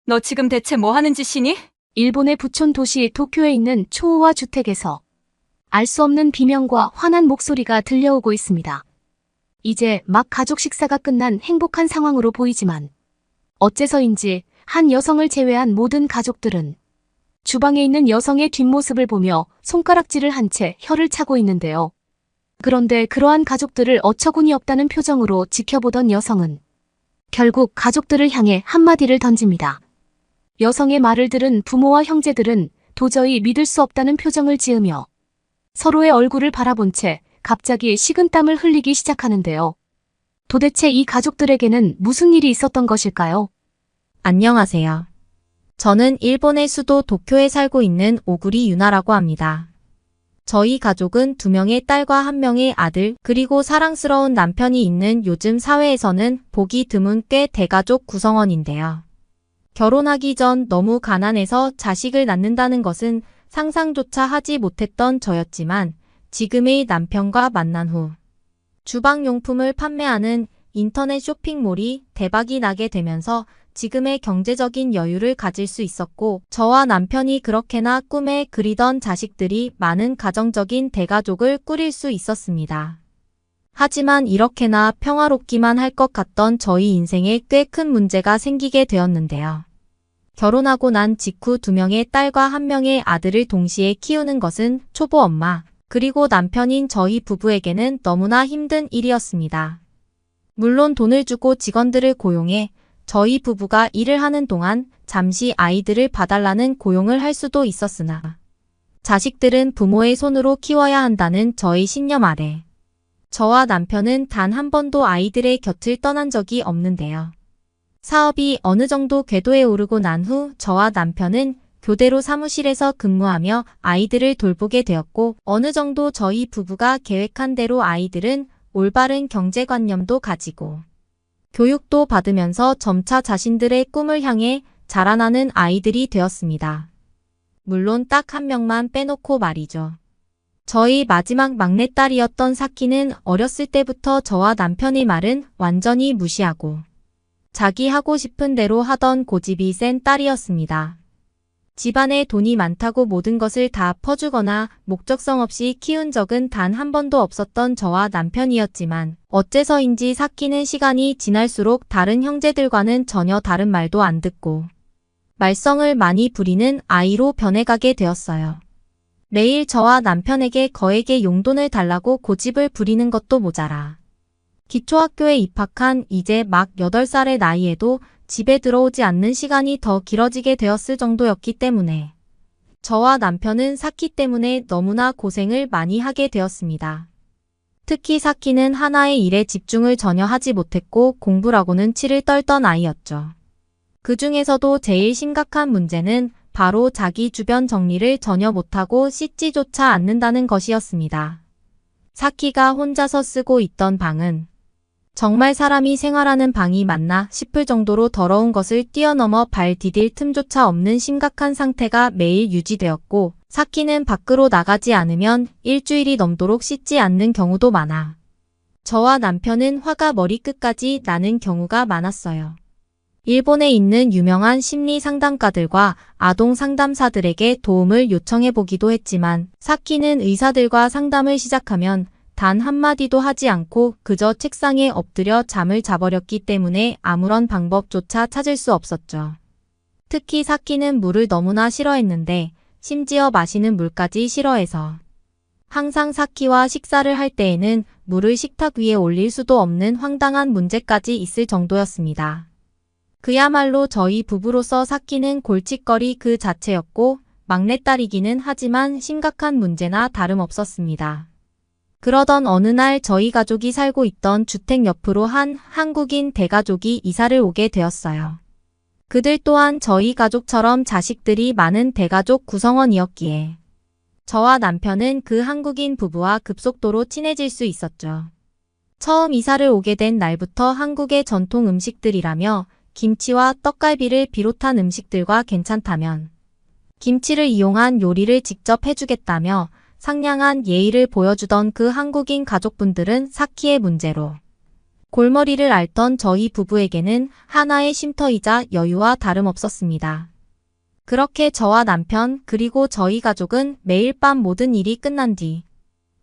너 지금 대체 뭐 하는 짓이니? 일본의 부촌 도시 도쿄에 있는 초호화 주택에서 알 수 없는 비명과 화난 목소리가 들려오고 있습니다. 이제 막 가족 식사가 끝난 행복한 상황으로 보이지만 어째서인지 한 여성을 제외한 모든 가족들은 주방에 있는 여성의 뒷모습을 보며 손가락질을 한 채 혀를 차고 있는데요. 그런데 그러한 가족들을 어처구니 없다는 표정으로 지켜보던 여성은 결국 가족들을 향해 한마디를 던집니다. 여성의 말을 들은 부모와 형제들은 도저히 믿을 수 없다는 표정을 지으며 서로의 얼굴을 바라본 채 갑자기 식은땀을 흘리기 시작하는데요. 도대체 이 가족들에게는 무슨 일이 있었던 것일까요? 안녕하세요. 저는 일본의 수도 도쿄에 살고 있는 오구리 유나라고 합니다. 저희 가족은 2명의 딸과 1명의 아들, 그리고 사랑스러운 남편이 있는 요즘 사회에서는 보기 드문 꽤 대가족 구성원인데요. 결혼하기 전 너무 가난해서 자식을 낳는다는 것은 상상조차 하지 못했던 저였지만 지금의 남편과 만난 후 주방용품을 판매하는 인터넷 쇼핑몰이 대박이 나게 되면서 지금의 경제적인 여유를 가질 수 있었고, 저와 남편이 그렇게나 꿈에 그리던 자식들이 많은 가정적인 대가족을 꾸릴 수 있었습니다. 하지만 이렇게나 평화롭기만 할 것 같던 저희 인생에 꽤 큰 문제가 생기게 되었는데요. 결혼하고 난 직후 2명의 딸과 1명의 아들을 동시에 키우는 것은 초보 엄마, 그리고 남편인 저희 부부에게는 너무나 힘든 일이었습니다. 물론 돈을 주고 직원들을 고용해 저희 부부가 일을 하는 동안 잠시 아이들을 봐달라는 고용을 할 수도 있었으나 자식들은 부모의 손으로 키워야 한다는 저희 신념 아래 저와 남편은 단 한 번도 아이들의 곁을 떠난 적이 없는데요. 사업이 어느 정도 궤도에 오르고 난 후 저와 남편은 교대로 사무실에서 근무하며 아이들을 돌보게 되었고, 어느 정도 저희 부부가 계획한 대로 아이들은 올바른 경제관념도 가지고 교육도 받으면서 점차 자신들의 꿈을 향해 자라나는 아이들이 되었습니다. 물론 딱 1명만 빼놓고 말이죠. 저희 마지막 막내딸이었던 사키는 어렸을 때부터 저와 남편의 말은 완전히 무시하고 자기 하고 싶은 대로 하던 고집이 센 딸이었습니다. 집안에 돈이 많다고 모든 것을 다 퍼주거나 목적성 없이 키운 적은 단 한 번도 없었던 저와 남편이었지만 어째서인지 사키는 시간이 지날수록 다른 형제들과는 전혀 다른 말도 안 듣고 말썽을 많이 부리는 아이로 변해가게 되었어요. 매일 저와 남편에게 거액의 용돈을 달라고 고집을 부리는 것도 모자라 기초학교에 입학한 이제 막 8살의 나이에도 집에 들어오지 않는 시간이 더 길어지게 되었을 정도였기 때문에 저와 남편은 사키 때문에 너무나 고생을 많이 하게 되었습니다. 특히 사키는 하나의 일에 집중을 전혀 하지 못했고 공부라고는 치를 떨던 아이였죠. 그 중에서도 제일 심각한 문제는 바로 자기 주변 정리를 전혀 못하고 씻지조차 않는다는 것이었습니다. 사키가 혼자서 쓰고 있던 방은 정말 사람이 생활하는 방이 맞나 싶을 정도로 더러운 것을 뛰어넘어 발 디딜 틈조차 없는 심각한 상태가 매일 유지되었고, 사키는 밖으로 나가지 않으면 일주일이 넘도록 씻지 않는 경우도 많아 저와 남편은 화가 머리끝까지 나는 경우가 많았어요. 일본에 있는 유명한 심리 상담가들과 아동 상담사들에게 도움을 요청해보기도 했지만 사키는 의사들과 상담을 시작하면 단 한마디도 하지 않고 그저 책상에 엎드려 잠을 자버렸기 때문에 아무런 방법조차 찾을 수 없었죠. 특히 사키는 물을 너무나 싫어했는데 심지어 마시는 물까지 싫어해서 항상 사키와 식사를 할 때에는 물을 식탁 위에 올릴 수도 없는 황당한 문제까지 있을 정도였습니다. 그야말로 저희 부부로서 사키는 골칫거리 그 자체였고 막내딸이기는 하지만 심각한 문제나 다름없었습니다. 그러던 어느 날 저희 가족이 살고 있던 주택 옆으로 한 한국인 대가족이 이사를 오게 되었어요. 그들 또한 저희 가족처럼 자식들이 많은 대가족 구성원이었기에 저와 남편은 그 한국인 부부와 급속도로 친해질 수 있었죠. 처음 이사를 오게 된 날부터 한국의 전통 음식들이라며 김치와 떡갈비를 비롯한 음식들과 괜찮다면 김치를 이용한 요리를 직접 해주겠다며 상냥한 예의를 보여주던 그 한국인 가족분들은 사키의 문제로 골머리를 앓던 저희 부부에게는 하나의 쉼터이자 여유와 다름없었습니다. 그렇게 저와 남편 그리고 저희 가족은 매일 밤 모든 일이 끝난 뒤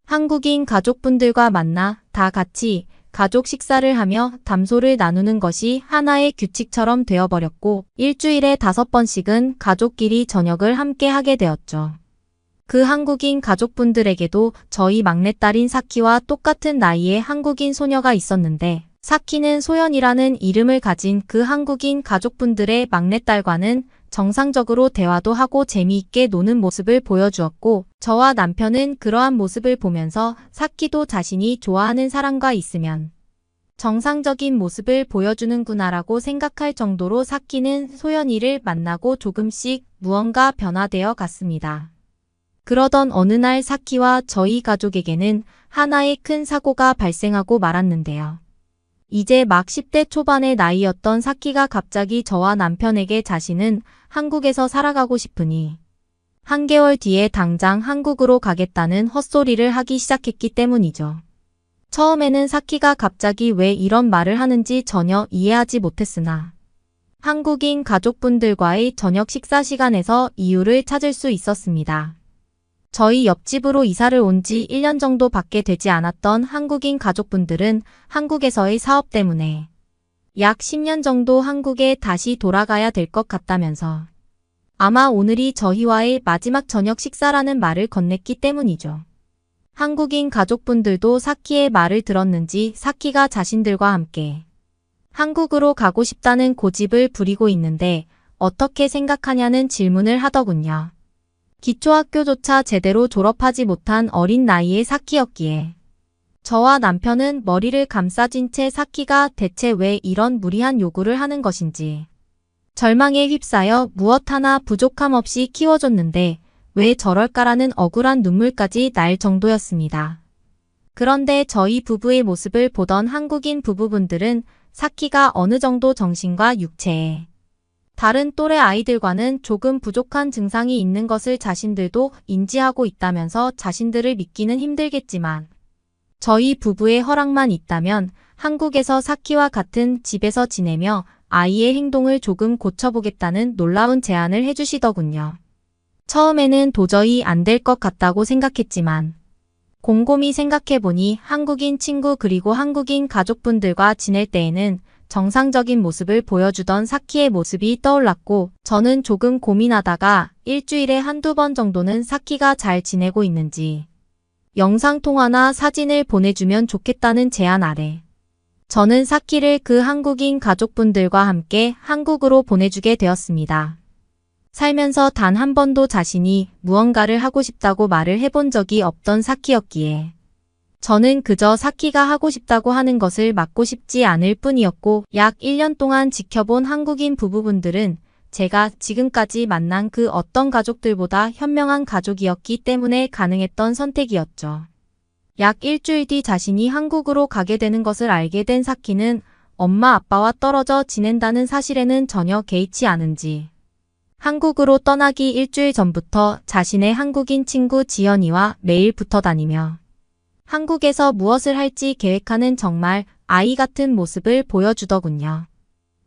한국인 가족분들과 만나 다 같이 가족 식사를 하며 담소를 나누는 것이 하나의 규칙처럼 되어버렸고 일주일에 5번씩은 가족끼리 저녁을 함께 하게 되었죠. 그 한국인 가족분들에게도 저희 막내딸인 사키와 똑같은 나이의 한국인 소녀가 있었는데 사키는 소연이라는 이름을 가진 그 한국인 가족분들의 막내딸과는 정상적으로 대화도 하고 재미있게 노는 모습을 보여주었고 저와 남편은 그러한 모습을 보면서 사키도 자신이 좋아하는 사람과 있으면 정상적인 모습을 보여주는구나라고 생각할 정도로 사키는 소연이를 만나고 조금씩 무언가 변화되어 갔습니다. 그러던 어느 날 사키와 저희 가족에게는 하나의 큰 사고가 발생하고 말았는데요. 이제 막 10대 초반의 나이였던 사키가 갑자기 저와 남편에게 자신은 한국에서 살아가고 싶으니 한 개월 뒤에 당장 한국으로 가겠다는 헛소리를 하기 시작했기 때문이죠. 처음에는 사키가 갑자기 왜 이런 말을 하는지 전혀 이해하지 못했으나 한국인 가족분들과의 저녁 식사 시간에서 이유를 찾을 수 있었습니다. 저희 옆집으로 이사를 온 지 1년 정도 밖에 되지 않았던 한국인 가족분들은 한국에서의 사업 때문에 약 10년 정도 한국에 다시 돌아가야 될 것 같다면서 아마 오늘이 저희와의 마지막 저녁 식사라는 말을 건넸기 때문이죠. 한국인 가족분들도 사키의 말을 들었는지 사키가 자신들과 함께 한국으로 가고 싶다는 고집을 부리고 있는데 어떻게 생각하냐는 질문을 하더군요. 기초학교조차 제대로 졸업하지 못한 어린 나이의 사키였기에 저와 남편은 머리를 감싸진 채 사키가 대체 왜 이런 무리한 요구를 하는 것인지 절망에 휩싸여 무엇 하나 부족함 없이 키워줬는데 왜 저럴까라는 억울한 눈물까지 날 정도였습니다. 그런데 저희 부부의 모습을 보던 한국인 부부분들은 사키가 어느 정도 정신과 육체에 다른 또래 아이들과는 조금 부족한 증상이 있는 것을 자신들도 인지하고 있다면서 자신들을 믿기는 힘들겠지만 저희 부부의 허락만 있다면 한국에서 사키와 같은 집에서 지내며 아이의 행동을 조금 고쳐보겠다는 놀라운 제안을 해주시더군요. 처음에는 도저히 안 될 것 같다고 생각했지만 곰곰이 생각해보니 한국인 친구 그리고 한국인 가족분들과 지낼 때에는 정상적인 모습을 보여주던 사키의 모습이 떠올랐고 저는 조금 고민하다가 일주일에 한두 번 정도는 사키가 잘 지내고 있는지 영상통화나 사진을 보내주면 좋겠다는 제안 아래 저는 사키를 그 한국인 가족분들과 함께 한국으로 보내주게 되었습니다. 살면서 단 한 번도 자신이 무언가를 하고 싶다고 말을 해본 적이 없던 사키였기에 저는 그저 사키가 하고 싶다고 하는 것을 막고 싶지 않을 뿐이었고 약 1년 동안 지켜본 한국인 부부분들은 제가 지금까지 만난 그 어떤 가족들보다 현명한 가족이었기 때문에 가능했던 선택이었죠. 약 일주일 뒤 자신이 한국으로 가게 되는 것을 알게 된 사키는 엄마 아빠와 떨어져 지낸다는 사실에는 전혀 개의치 않은지 한국으로 떠나기 일주일 전부터 자신의 한국인 친구 지연이와 매일 붙어 다니며 한국에서 무엇을 할지 계획하는 정말 아이 같은 모습을 보여주더군요.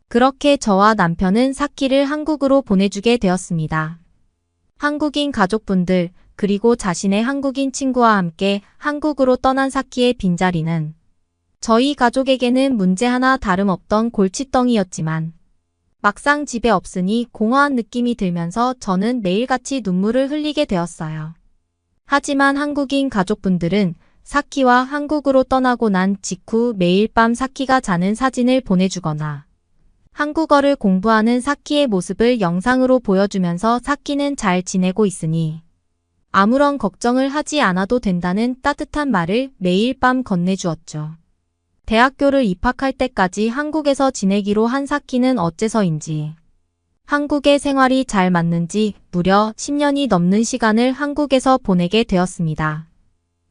그렇게 저와 남편은 사키를 한국으로 보내주게 되었습니다. 한국인 가족분들 그리고 자신의 한국인 친구와 함께 한국으로 떠난 사키의 빈자리는 저희 가족에게는 문제 하나 다름없던 골칫덩이였지만 막상 집에 없으니 공허한 느낌이 들면서 저는 매일같이 눈물을 흘리게 되었어요. 하지만 한국인 가족분들은 사키와 한국으로 떠나고 난 직후 매일 밤 사키가 자는 사진을 보내주거나 한국어를 공부하는 사키의 모습을 영상으로 보여주면서 사키는 잘 지내고 있으니 아무런 걱정을 하지 않아도 된다는 따뜻한 말을 매일 밤 건네주었죠. 대학교를 입학할 때까지 한국에서 지내기로 한 사키는 어째서인지 한국의 생활이 잘 맞는지 무려 10년이 넘는 시간을 한국에서 보내게 되었습니다.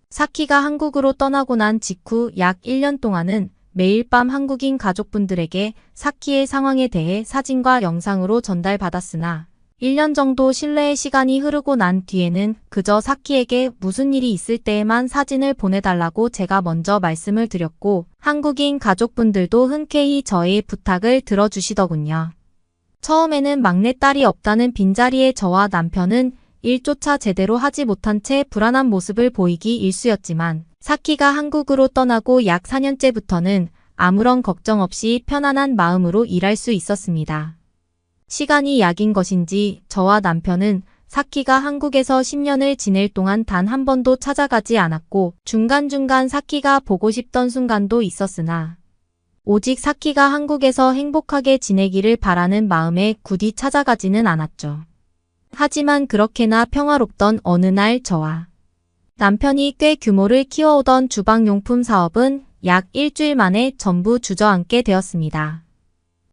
사키가 한국으로 떠나고 난 직후 약 1년 동안은 매일 밤 한국인 가족분들에게 사키의 상황에 대해 사진과 영상으로 전달받았으나 1년 정도 신뢰의 시간이 흐르고 난 뒤에는 그저 사키에게 무슨 일이 있을 때에만 사진을 보내달라고 제가 먼저 말씀을 드렸고 한국인 가족분들도 흔쾌히 저의 부탁을 들어주시더군요. 처음에는 막내딸이 없다는 빈자리에 저와 남편은 일조차 제대로 하지 못한 채 불안한 모습을 보이기 일쑤였지만 사키가 한국으로 떠나고 약 4년째부터는 아무런 걱정 없이 편안한 마음으로 일할 수 있었습니다. 시간이 약인 것인지 저와 남편은 사키가 한국에서 10년을 지낼 동안 단 한 번도 찾아가지 않았고 중간중간 사키가 보고 싶던 순간도 있었으나 오직 사키가 한국에서 행복하게 지내기를 바라는 마음에 굳이 찾아가지는 않았죠. 하지만 그렇게나 평화롭던 어느 날 저와 남편이 꽤 규모를 키워오던 주방용품 사업은 약 일주일 만에 전부 주저앉게 되었습니다.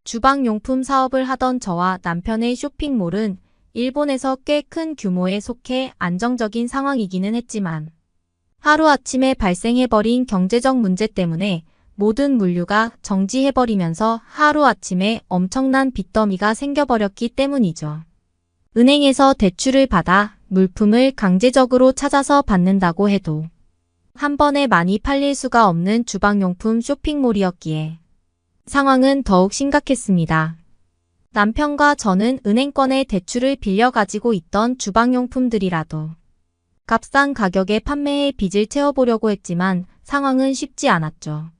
주방용품 사업을 하던 저와 남편의 쇼핑몰은 일본에서 꽤 큰 규모에 속해 안정적인 상황이기는 했지만 하루아침에 발생해버린 경제적 문제 때문에 모든 물류가 정지해버리면서 하루아침에 엄청난 빚더미가 생겨버렸기 때문이죠. 은행에서 대출을 받아 물품을 강제적으로 찾아서 받는다고 해도 한 번에 많이 팔릴 수가 없는 주방용품 쇼핑몰이었기에 상황은 더욱 심각했습니다. 남편과 저는 은행권의 대출을 빌려 가지고 있던 주방용품들이라도 값싼 가격에 판매해 빚을 채워보려고 했지만 상황은 쉽지 않았죠.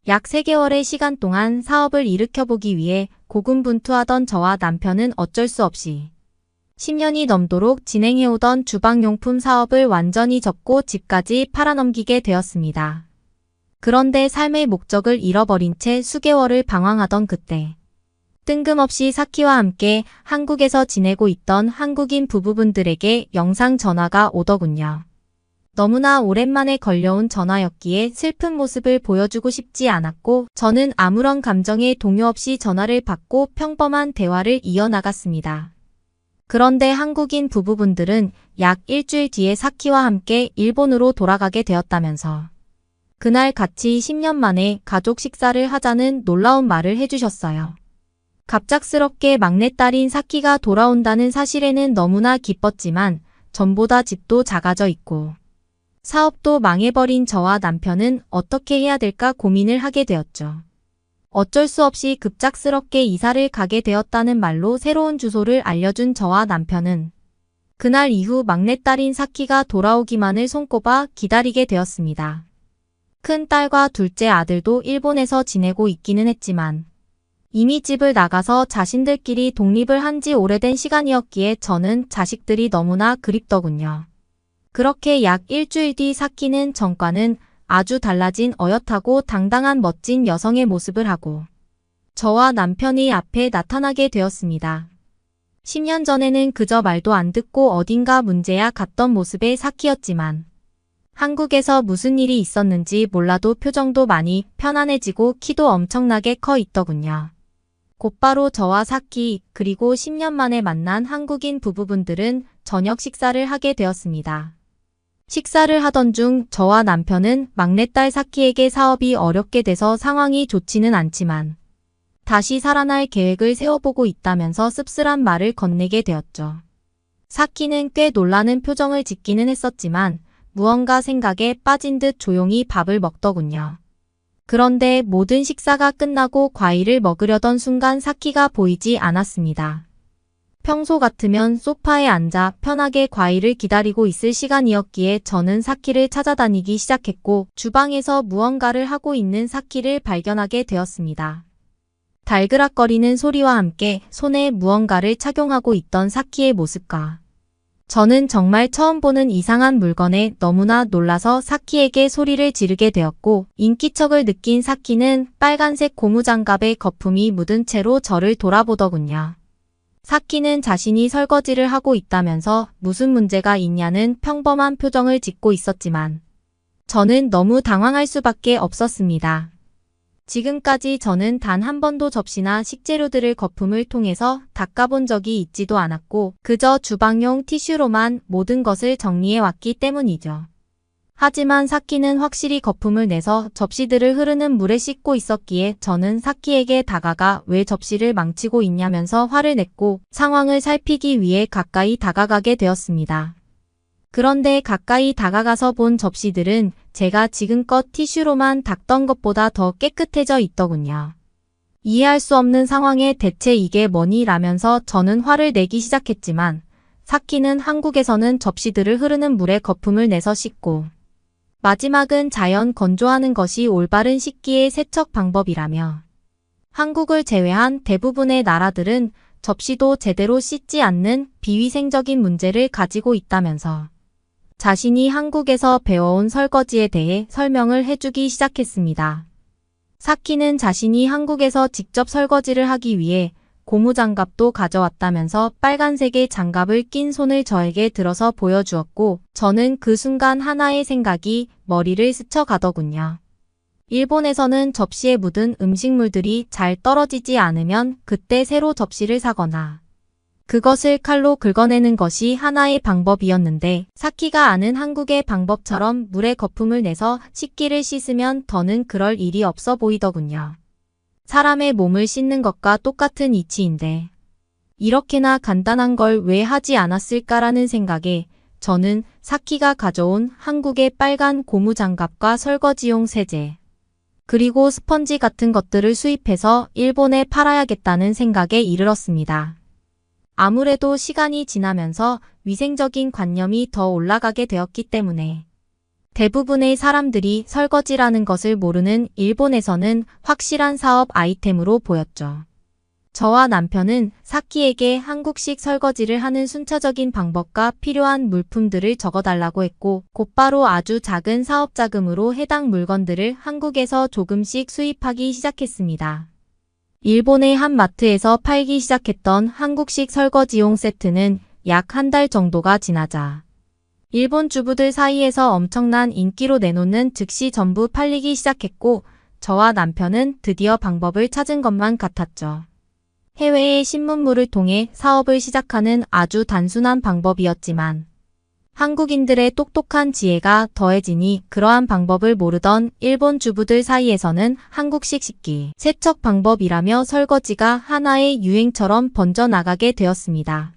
약 3개월의 시간 동안 사업을 일으켜보기 위해 고군분투하던 저와 남편은 어쩔 수 없이 10년이 넘도록 진행해오던 주방용품 사업을 완전히 접고 집까지 팔아넘기게 되었습니다. 그런데 삶의 목적을 잃어버린 채 수개월을 방황하던 그때 뜬금없이 사키와 함께 한국에서 지내고 있던 한국인 부부분들에게 영상 전화가 오더군요. 너무나 오랜만에 걸려온 전화였기에 슬픈 모습을 보여주고 싶지 않았고 저는 아무런 감정의 동요 없이 전화를 받고 평범한 대화를 이어나갔습니다. 그런데 한국인 부부분들은 약 일주일 뒤에 사키와 함께 일본으로 돌아가게 되었다면서 그날 같이 10년 만에 가족 식사를 하자는 놀라운 말을 해주셨어요. 갑작스럽게 막내딸인 사키가 돌아온다는 사실에는 너무나 기뻤지만 전보다 집도 작아져 있고 사업도 망해버린 저와 남편은 어떻게 해야 될까 고민을 하게 되었죠. 어쩔 수 없이 급작스럽게 이사를 가게 되었다는 말로 새로운 주소를 알려준 저와 남편은 그날 이후 막내딸인 사키가 돌아오기만을 손꼽아 기다리게 되었습니다. 큰 딸과 둘째 아들도 일본에서 지내고 있기는 했지만 이미 집을 나가서 자신들끼리 독립을 한 지 오래된 시간이었기에 저는 자식들이 너무나 그립더군요. 그렇게 약 일주일 뒤 사키는 전과는 아주 달라진 어엿하고 당당한 멋진 여성의 모습을 하고 저와 남편이 앞에 나타나게 되었습니다. 10년 전에는 그저 말도 안 듣고 어딘가 문제야 갔던 모습의 사키였지만 한국에서 무슨 일이 있었는지 몰라도 표정도 많이 편안해지고 키도 엄청나게 커 있더군요. 곧바로 저와 사키 그리고 10년 만에 만난 한국인 부부분들은 저녁 식사를 하게 되었습니다. 식사를 하던 중 저와 남편은 막내딸 사키에게 사업이 어렵게 돼서 상황이 좋지는 않지만 다시 살아날 계획을 세워보고 있다면서 씁쓸한 말을 건네게 되었죠. 사키는 꽤 놀라는 표정을 짓기는 했었지만 무언가 생각에 빠진 듯 조용히 밥을 먹더군요. 그런데 모든 식사가 끝나고 과일을 먹으려던 순간 사키가 보이지 않았습니다. 평소 같으면 소파에 앉아 편하게 과일을 기다리고 있을 시간이었기에 저는 사키를 찾아다니기 시작했고 주방에서 무언가를 하고 있는 사키를 발견하게 되었습니다. 달그락거리는 소리와 함께 손에 무언가를 착용하고 있던 사키의 모습과 저는 정말 처음 보는 이상한 물건에 너무나 놀라서 사키에게 소리를 지르게 되었고 인기척을 느낀 사키는 빨간색 고무장갑에 거품이 묻은 채로 저를 돌아보더군요. 사키는 자신이 설거지를 하고 있다면서 무슨 문제가 있냐는 평범한 표정을 짓고 있었지만 저는 너무 당황할 수밖에 없었습니다. 지금까지 저는 단 한 번도 접시나 식재료들을 거품을 통해서 닦아본 적이 있지도 않았고 그저 주방용 티슈로만 모든 것을 정리해왔기 때문이죠. 하지만 사키는 확실히 거품을 내서 접시들을 흐르는 물에 씻고 있었기에 저는 사키에게 다가가 왜 접시를 망치고 있냐면서 화를 냈고 상황을 살피기 위해 가까이 다가가게 되었습니다. 그런데 가까이 다가가서 본 접시들은 제가 지금껏 티슈로만 닦던 것보다 더 깨끗해져 있더군요. 이해할 수 없는 상황에 대체 이게 뭐니 라면서 저는 화를 내기 시작했지만 사키는 한국에서는 접시들을 흐르는 물에 거품을 내서 씻고 마지막은 자연 건조하는 것이 올바른 씻기의 세척 방법이라며 한국을 제외한 대부분의 나라들은 접시도 제대로 씻지 않는 비위생적인 문제를 가지고 있다면서 자신이 한국에서 배워온 설거지에 대해 설명을 해주기 시작했습니다. 사키는 자신이 한국에서 직접 설거지를 하기 위해 고무장갑도 가져왔다면서 빨간색의 장갑을 낀 손을 저에게 들어서 보여주었고 저는 그 순간 하나의 생각이 머리를 스쳐가더군요. 일본에서는 접시에 묻은 음식물들이 잘 떨어지지 않으면 그때 새로 접시를 사거나 그것을 칼로 긁어내는 것이 하나의 방법이었는데 사키가 아는 한국의 방법처럼 물에 거품을 내서 식기를 씻으면 더는 그럴 일이 없어 보이더군요. 사람의 몸을 씻는 것과 똑같은 이치인데 이렇게나 간단한 걸 왜 하지 않았을까라는 생각에 저는 사키가 가져온 한국의 빨간 고무장갑과 설거지용 세제 그리고 스펀지 같은 것들을 수입해서 일본에 팔아야겠다는 생각에 이르렀습니다. 아무래도 시간이 지나면서 위생적인 관념이 더 올라가게 되었기 때문에 대부분의 사람들이 설거지라는 것을 모르는 일본에서는 확실한 사업 아이템으로 보였죠. 저와 남편은 사키에게 한국식 설거지를 하는 순차적인 방법과 필요한 물품들을 적어달라고 했고 곧바로 아주 작은 사업 자금으로 해당 물건들을 한국에서 조금씩 수입하기 시작했습니다. 일본의 한 마트에서 팔기 시작했던 한국식 설거지용 세트는 약 한 달 정도가 지나자 일본 주부들 사이에서 엄청난 인기로 내놓는 즉시 전부 팔리기 시작했고 저와 남편은 드디어 방법을 찾은 것만 같았죠. 해외의 신문물을 통해 사업을 시작하는 아주 단순한 방법이었지만 한국인들의 똑똑한 지혜가 더해지니 그러한 방법을 모르던 일본 주부들 사이에서는 한국식 식기, 세척 방법이라며 설거지가 하나의 유행처럼 번져나가게 되었습니다.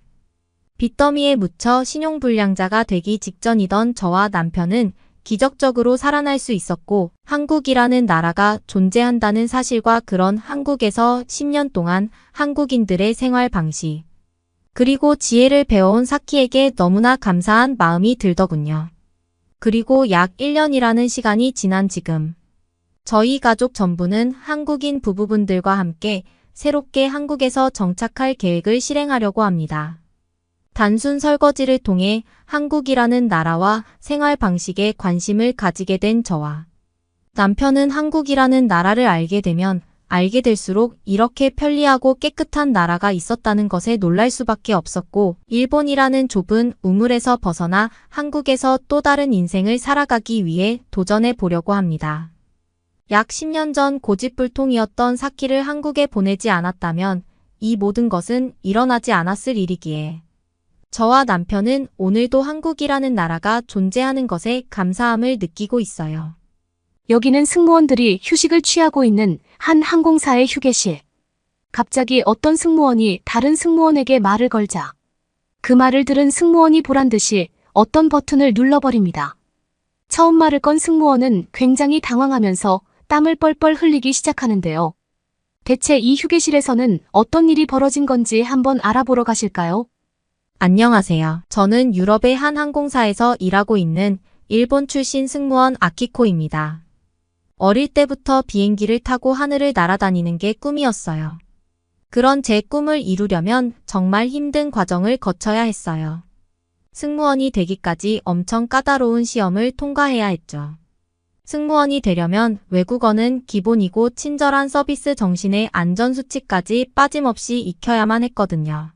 빚더미에 묻혀 신용불량자가 되기 직전이던 저와 남편은 기적적으로 살아날 수 있었고 한국이라는 나라가 존재한다는 사실과 그런 한국에서 10년 동안 한국인들의 생활 방식 그리고 지혜를 배워온 사키에게 너무나 감사한 마음이 들더군요. 그리고 약 1년이라는 시간이 지난 지금 저희 가족 전부는 한국인 부부분들과 함께 새롭게 한국에서 정착할 계획을 실행하려고 합니다. 단순 설거지를 통해 한국이라는 나라와 생활 방식에 관심을 가지게 된 저와 남편은 한국이라는 나라를 알게 되면 알게 될수록 이렇게 편리하고 깨끗한 나라가 있었다는 것에 놀랄 수밖에 없었고 일본이라는 좁은 우물에서 벗어나 한국에서 또 다른 인생을 살아가기 위해 도전해 보려고 합니다. 약 10년 전 고집불통이었던 사키를 한국에 보내지 않았다면 이 모든 것은 일어나지 않았을 일이기에 저와 남편은 오늘도 한국이라는 나라가 존재하는 것에 감사함을 느끼고 있어요. 여기는 승무원들이 휴식을 취하고 있는 한 항공사의 휴게실. 갑자기 어떤 승무원이 다른 승무원에게 말을 걸자 그 말을 들은 승무원이 보란 듯이 어떤 버튼을 눌러버립니다. 처음 말을 건 승무원은 굉장히 당황하면서 땀을 뻘뻘 흘리기 시작하는데요. 대체 이 휴게실에서는 어떤 일이 벌어진 건지 한번 알아보러 가실까요? 안녕하세요. 저는 유럽의 한 항공사에서 일하고 있는 일본 출신 승무원 아키코입니다. 어릴 때부터 비행기를 타고 하늘을 날아다니는 게 꿈이었어요. 그런 제 꿈을 이루려면 정말 힘든 과정을 거쳐야 했어요. 승무원이 되기까지 엄청 까다로운 시험을 통과해야 했죠. 승무원이 되려면 외국어는 기본이고 친절한 서비스 정신의 안전수칙까지 빠짐없이 익혀야만 했거든요.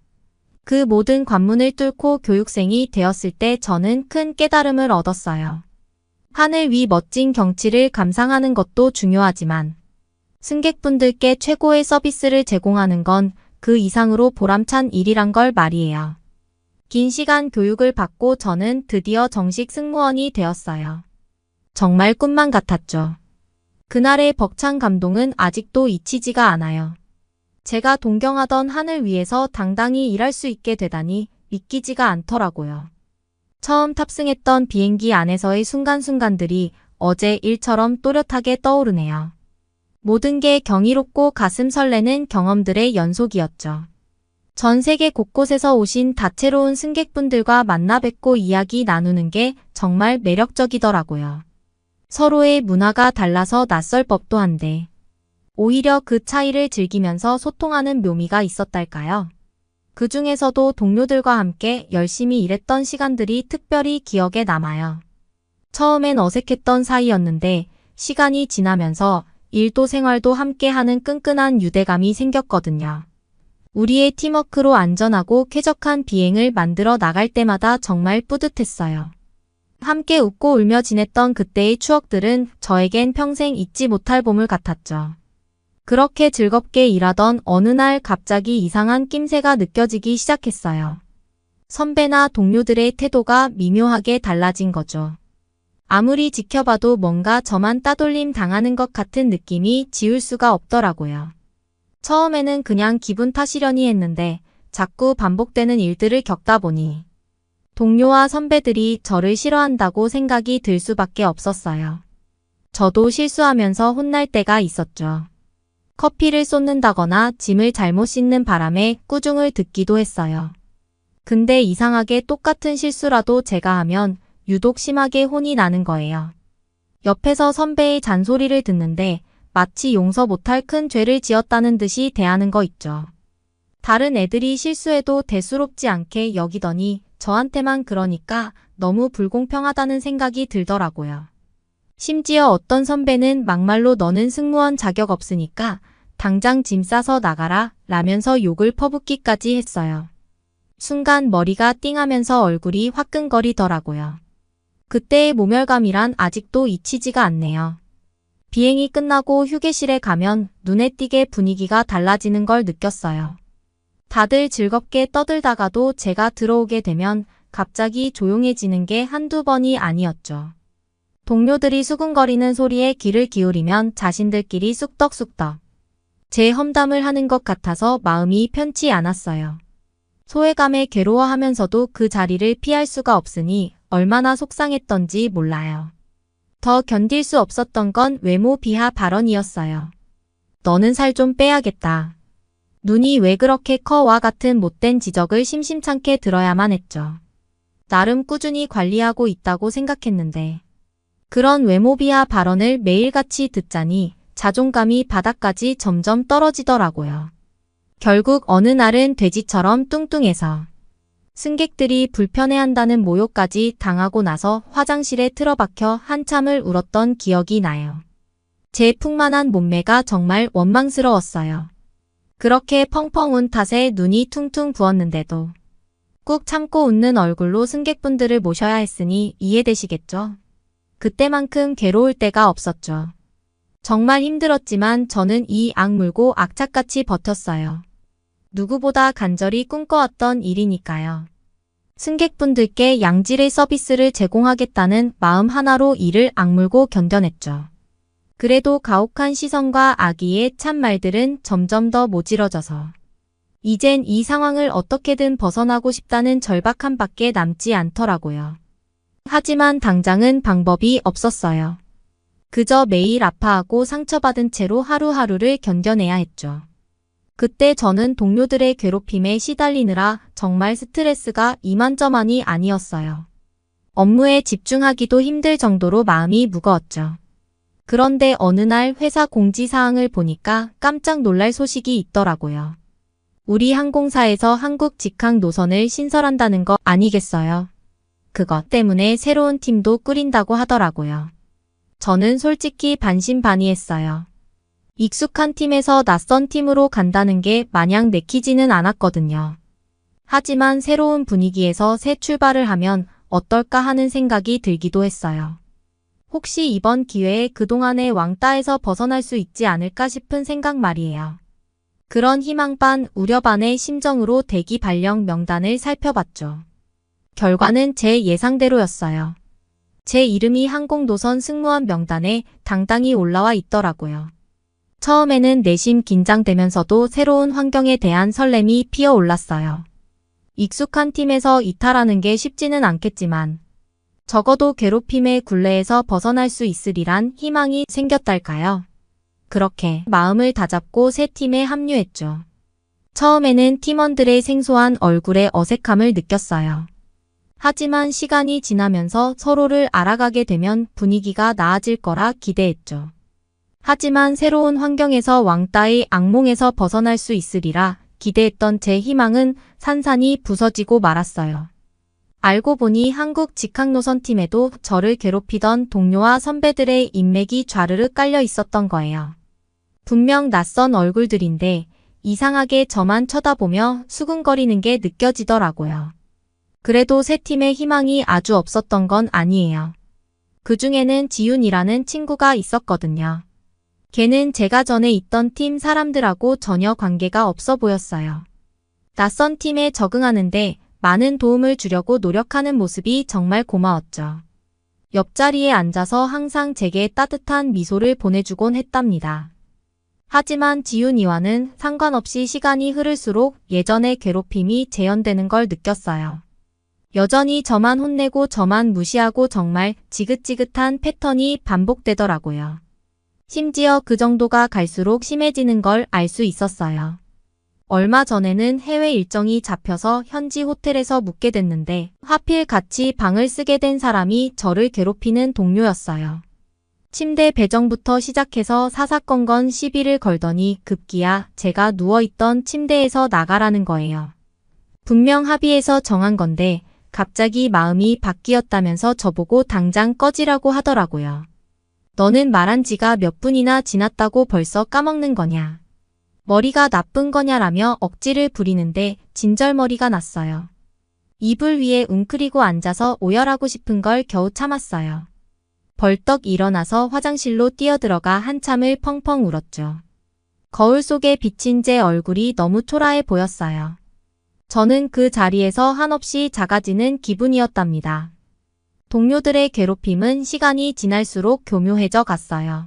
그 모든 관문을 뚫고 교육생이 되었을 때 저는 큰 깨달음을 얻었어요. 하늘 위 멋진 경치를 감상하는 것도 중요하지만 승객분들께 최고의 서비스를 제공하는 건 그 이상으로 보람찬 일이란 걸 말이에요. 긴 시간 교육을 받고 저는 드디어 정식 승무원이 되었어요. 정말 꿈만 같았죠. 그날의 벅찬 감동은 아직도 잊히지가 않아요. 제가 동경하던 하늘 위에서 당당히 일할 수 있게 되다니 믿기지가 않더라고요. 처음 탑승했던 비행기 안에서의 순간순간들이 어제 일처럼 또렷하게 떠오르네요. 모든 게 경이롭고 가슴 설레는 경험들의 연속이었죠. 전 세계 곳곳에서 오신 다채로운 승객분들과 만나 뵙고 이야기 나누는 게 정말 매력적이더라고요. 서로의 문화가 달라서 낯설 법도 한데 오히려 그 차이를 즐기면서 소통하는 묘미가 있었달까요? 그 중에서도 동료들과 함께 열심히 일했던 시간들이 특별히 기억에 남아요. 처음엔 어색했던 사이였는데 시간이 지나면서 일도 생활도 함께하는 끈끈한 유대감이 생겼거든요. 우리의 팀워크로 안전하고 쾌적한 비행을 만들어 나갈 때마다 정말 뿌듯했어요. 함께 웃고 울며 지냈던 그때의 추억들은 저에겐 평생 잊지 못할 보물 같았죠. 그렇게 즐겁게 일하던 어느 날 갑자기 이상한 낌새가 느껴지기 시작했어요. 선배나 동료들의 태도가 미묘하게 달라진 거죠. 아무리 지켜봐도 뭔가 저만 따돌림 당하는 것 같은 느낌이 지울 수가 없더라고요. 처음에는 그냥 기분 탓이려니 했는데 자꾸 반복되는 일들을 겪다 보니 동료와 선배들이 저를 싫어한다고 생각이 들 수밖에 없었어요. 저도 실수하면서 혼날 때가 있었죠. 커피를 쏟는다거나 짐을 잘못 싣는 바람에 꾸중을 듣기도 했어요. 근데 이상하게 똑같은 실수라도 제가 하면 유독 심하게 혼이 나는 거예요. 옆에서 선배의 잔소리를 듣는데 마치 용서 못할 큰 죄를 지었다는 듯이 대하는 거 있죠. 다른 애들이 실수해도 대수롭지 않게 여기더니 저한테만 그러니까 너무 불공평하다는 생각이 들더라고요. 심지어 어떤 선배는 막말로 너는 승무원 자격 없으니까 당장 짐 싸서 나가라 라면서 욕을 퍼붓기까지 했어요. 순간 머리가 띵하면서 얼굴이 화끈거리더라고요. 그때의 모멸감이란 아직도 잊히지가 않네요. 비행이 끝나고 휴게실에 가면 눈에 띄게 분위기가 달라지는 걸 느꼈어요. 다들 즐겁게 떠들다가도 제가 들어오게 되면 갑자기 조용해지는 게 한두 번이 아니었죠. 동료들이 수근거리는 소리에 귀를 기울이면 자신들끼리 쑥덕쑥덕 제 험담을 하는 것 같아서 마음이 편치 않았어요. 소외감에 괴로워하면서도 그 자리를 피할 수가 없으니 얼마나 속상했던지 몰라요. 더 견딜 수 없었던 건 외모 비하 발언이었어요. 너는 살 좀 빼야겠다. 눈이 왜 그렇게 커와 같은 못된 지적을 심심찮게 들어야만 했죠. 나름 꾸준히 관리하고 있다고 생각했는데 그런 외모 비하 발언을 매일같이 듣자니 자존감이 바닥까지 점점 떨어지더라고요. 결국 어느 날은 돼지처럼 뚱뚱해서 승객들이 불편해한다는 모욕까지 당하고 나서 화장실에 틀어박혀 한참을 울었던 기억이 나요. 제 풍만한 몸매가 정말 원망스러웠어요. 그렇게 펑펑 운 탓에 눈이 퉁퉁 부었는데도 꾹 참고 웃는 얼굴로 승객분들을 모셔야 했으니 이해되시겠죠? 그때만큼 괴로울 때가 없었죠. 정말 힘들었지만 저는 이 악물고 악착같이 버텼어요. 누구보다 간절히 꿈꿔왔던 일이니까요. 승객분들께 양질의 서비스를 제공하겠다는 마음 하나로 이를 악물고 견뎌냈죠. 그래도 가혹한 시선과 악의의 참말들은 점점 더 모질어져서 이젠 이 상황을 어떻게든 벗어나고 싶다는 절박함밖에 남지 않더라고요. 하지만 당장은 방법이 없었어요. 그저 매일 아파하고 상처받은 채로 하루하루를 견뎌내야 했죠. 그때 저는 동료들의 괴롭힘에 시달리느라 정말 스트레스가 이만저만이 아니었어요. 업무에 집중하기도 힘들 정도로 마음이 무거웠죠. 그런데 어느 날 회사 공지사항을 보니까 깜짝 놀랄 소식이 있더라고요. 우리 항공사에서 한국 직항 노선을 신설한다는 거 아니겠어요? 그것 때문에 새로운 팀도 꾸린다고 하더라고요. 저는 솔직히 반신반의했어요. 익숙한 팀에서 낯선 팀으로 간다는 게 마냥 내키지는 않았거든요. 하지만 새로운 분위기에서 새 출발을 하면 어떨까 하는 생각이 들기도 했어요. 혹시 이번 기회에 그동안의 왕따에서 벗어날 수 있지 않을까 싶은 생각 말이에요. 그런 희망 반 우려 반의 심정으로 대기 발령 명단을 살펴봤죠. 결과는 제 예상대로였어요. 제 이름이 항공노선 승무원 명단에 당당히 올라와 있더라고요. 처음에는 내심 긴장되면서도 새로운 환경에 대한 설렘이 피어올랐어요. 익숙한 팀에서 이탈하는 게 쉽지는 않겠지만 적어도 괴롭힘의 굴레에서 벗어날 수 있으리란 희망이 생겼달까요? 그렇게 마음을 다잡고 새 팀에 합류했죠. 처음에는 팀원들의 생소한 얼굴에 어색함을 느꼈어요. 하지만 시간이 지나면서 서로를 알아가게 되면 분위기가 나아질 거라 기대했죠. 하지만 새로운 환경에서 왕따의 악몽에서 벗어날 수 있으리라 기대했던 제 희망은 산산이 부서지고 말았어요. 알고 보니 한국 직항노선팀에도 저를 괴롭히던 동료와 선배들의 인맥이 좌르르 깔려 있었던 거예요. 분명 낯선 얼굴들인데 이상하게 저만 쳐다보며 수근거리는 게 느껴지더라고요. 그래도 새 팀의 희망이 아주 없었던 건 아니에요. 그 중에는 지윤이라는 친구가 있었거든요. 걔는 제가 전에 있던 팀 사람들하고 전혀 관계가 없어 보였어요. 낯선 팀에 적응하는데 많은 도움을 주려고 노력하는 모습이 정말 고마웠죠. 옆자리에 앉아서 항상 제게 따뜻한 미소를 보내주곤 했답니다. 하지만 지윤이와는 상관없이 시간이 흐를수록 예전의 괴롭힘이 재현되는 걸 느꼈어요. 여전히 저만 혼내고 저만 무시하고 정말 지긋지긋한 패턴이 반복되더라고요. 심지어 그 정도가 갈수록 심해지는 걸 알 수 있었어요. 얼마 전에는 해외 일정이 잡혀서 현지 호텔에서 묵게 됐는데 하필 같이 방을 쓰게 된 사람이 저를 괴롭히는 동료였어요. 침대 배정부터 시작해서 사사건건 시비를 걸더니 급기야 제가 누워있던 침대에서 나가라는 거예요. 분명 합의해서 정한 건데 갑자기 마음이 바뀌었다면서 저보고 당장 꺼지라고 하더라고요. 너는 말한 지가 몇 분이나 지났다고 벌써 까먹는 거냐. 머리가 나쁜 거냐라며 억지를 부리는데 진절머리가 났어요. 이불 위에 웅크리고 앉아서 오열하고 싶은 걸 겨우 참았어요. 벌떡 일어나서 화장실로 뛰어들어가 한참을 펑펑 울었죠. 거울 속에 비친 제 얼굴이 너무 초라해 보였어요. 저는 그 자리에서 한없이 작아지는 기분이었답니다. 동료들의 괴롭힘은 시간이 지날수록 교묘해져 갔어요.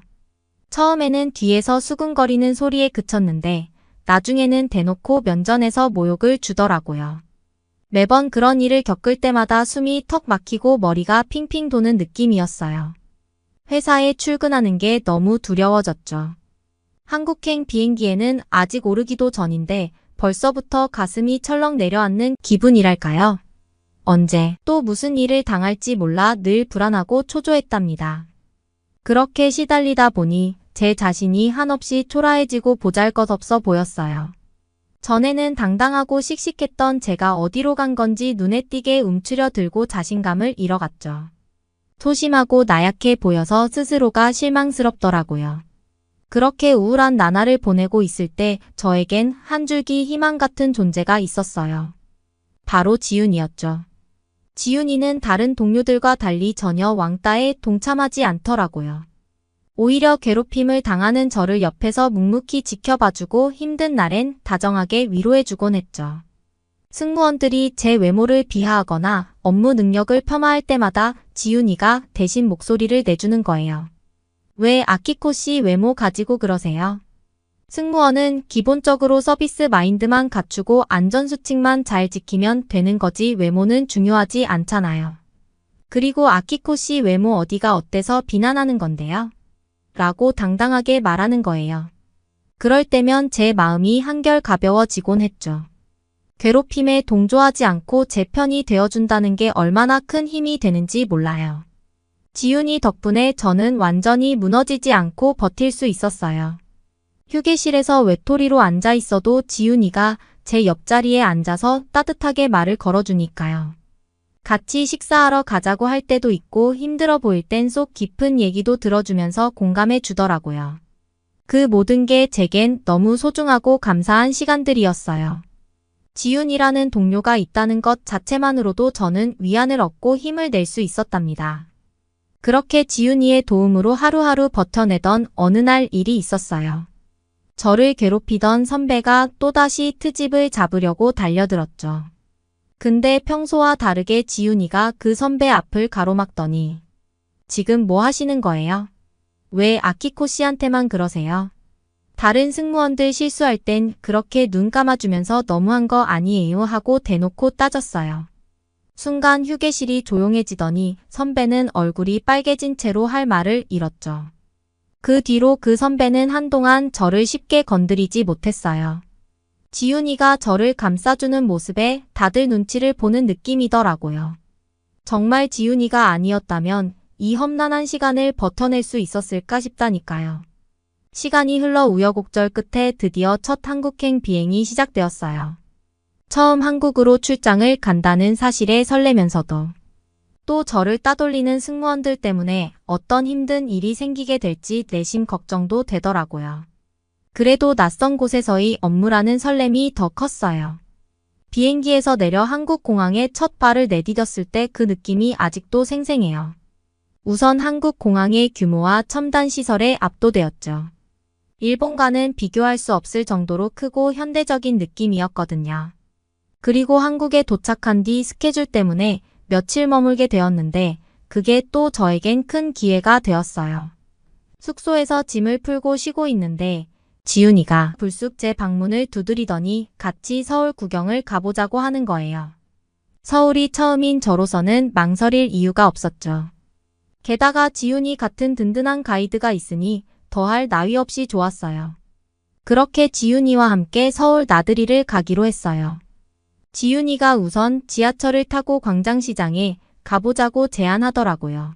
처음에는 뒤에서 수근거리는 소리에 그쳤는데 나중에는 대놓고 면전에서 모욕을 주더라고요. 매번 그런 일을 겪을 때마다 숨이 턱 막히고 머리가 핑핑 도는 느낌이었어요. 회사에 출근하는 게 너무 두려워졌죠. 한국행 비행기에는 아직 오르기도 전인데 벌써부터 가슴이 철렁 내려앉는 기분이랄까요? 언제 또 무슨 일을 당할지 몰라 늘 불안하고 초조했답니다. 그렇게 시달리다 보니 제 자신이 한없이 초라해지고 보잘것없어 보였어요. 전에는 당당하고 씩씩했던 제가 어디로 간 건지 눈에 띄게 움츠려 들고 자신감을 잃어갔죠. 소심하고 나약해 보여서 스스로가 실망스럽더라고요. 그렇게 우울한 나날을 보내고 있을 때 저에겐 한 줄기 희망 같은 존재가 있었어요. 바로 지윤이었죠. 지윤이는 다른 동료들과 달리 전혀 왕따에 동참하지 않더라고요. 오히려 괴롭힘을 당하는 저를 옆에서 묵묵히 지켜봐주고 힘든 날엔 다정하게 위로해주곤 했죠. 승무원들이 제 외모를 비하하거나 업무 능력을 폄하할 때마다 지윤이가 대신 목소리를 내주는 거예요. 왜 아키코 씨 외모 가지고 그러세요? 승무원은 기본적으로 서비스 마인드만 갖추고 안전수칙만 잘 지키면 되는 거지 외모는 중요하지 않잖아요. 그리고 아키코 씨 외모 어디가 어때서 비난하는 건데요? 라고 당당하게 말하는 거예요. 그럴 때면 제 마음이 한결 가벼워지곤 했죠. 괴롭힘에 동조하지 않고 제 편이 되어준다는 게 얼마나 큰 힘이 되는지 몰라요. 지윤이 덕분에 저는 완전히 무너지지 않고 버틸 수 있었어요. 휴게실에서 외톨이로 앉아 있어도 지윤이가 제 옆자리에 앉아서 따뜻하게 말을 걸어주니까요. 같이 식사하러 가자고 할 때도 있고 힘들어 보일 땐 속 깊은 얘기도 들어주면서 공감해 주더라고요. 그 모든 게 제겐 너무 소중하고 감사한 시간들이었어요. 지윤이라는 동료가 있다는 것 자체만으로도 저는 위안을 얻고 힘을 낼 수 있었답니다. 그렇게 지윤이의 도움으로 하루하루 버텨내던 어느 날 일이 있었어요. 저를 괴롭히던 선배가 또다시 트집을 잡으려고 달려들었죠. 근데 평소와 다르게 지윤이가 그 선배 앞을 가로막더니 지금 뭐 하시는 거예요? 왜 아키코 씨한테만 그러세요? 다른 승무원들 실수할 땐 그렇게 눈 감아주면서 너무한 거 아니에요 하고 대놓고 따졌어요. 순간 휴게실이 조용해지더니 선배는 얼굴이 빨개진 채로 할 말을 잃었죠. 그 뒤로 그 선배는 한동안 저를 쉽게 건드리지 못했어요. 지훈이가 저를 감싸주는 모습에 다들 눈치를 보는 느낌이더라고요. 정말 지훈이가 아니었다면 이 험난한 시간을 버텨낼 수 있었을까 싶다니까요. 시간이 흘러 우여곡절 끝에 드디어 첫 한국행 비행이 시작되었어요. 처음 한국으로 출장을 간다는 사실에 설레면서도 또 저를 따돌리는 승무원들 때문에 어떤 힘든 일이 생기게 될지 내심 걱정도 되더라고요. 그래도 낯선 곳에서의 업무라는 설렘이 더 컸어요. 비행기에서 내려 한국 공항에 첫 발을 내디뎠을 때 그 느낌이 아직도 생생해요. 우선 한국 공항의 규모와 첨단 시설에 압도되었죠. 일본과는 비교할 수 없을 정도로 크고 현대적인 느낌이었거든요. 그리고 한국에 도착한 뒤 스케줄 때문에 며칠 머물게 되었는데 그게 또 저에겐 큰 기회가 되었어요. 숙소에서 짐을 풀고 쉬고 있는데 지훈이가 불쑥 제 방문을 두드리더니 같이 서울 구경을 가보자고 하는 거예요. 서울이 처음인 저로서는 망설일 이유가 없었죠. 게다가 지훈이 같은 든든한 가이드가 있으니 더할 나위 없이 좋았어요. 그렇게 지훈이와 함께 서울 나들이를 가기로 했어요. 지훈이가 우선 지하철을 타고 광장시장에 가보자고 제안하더라고요.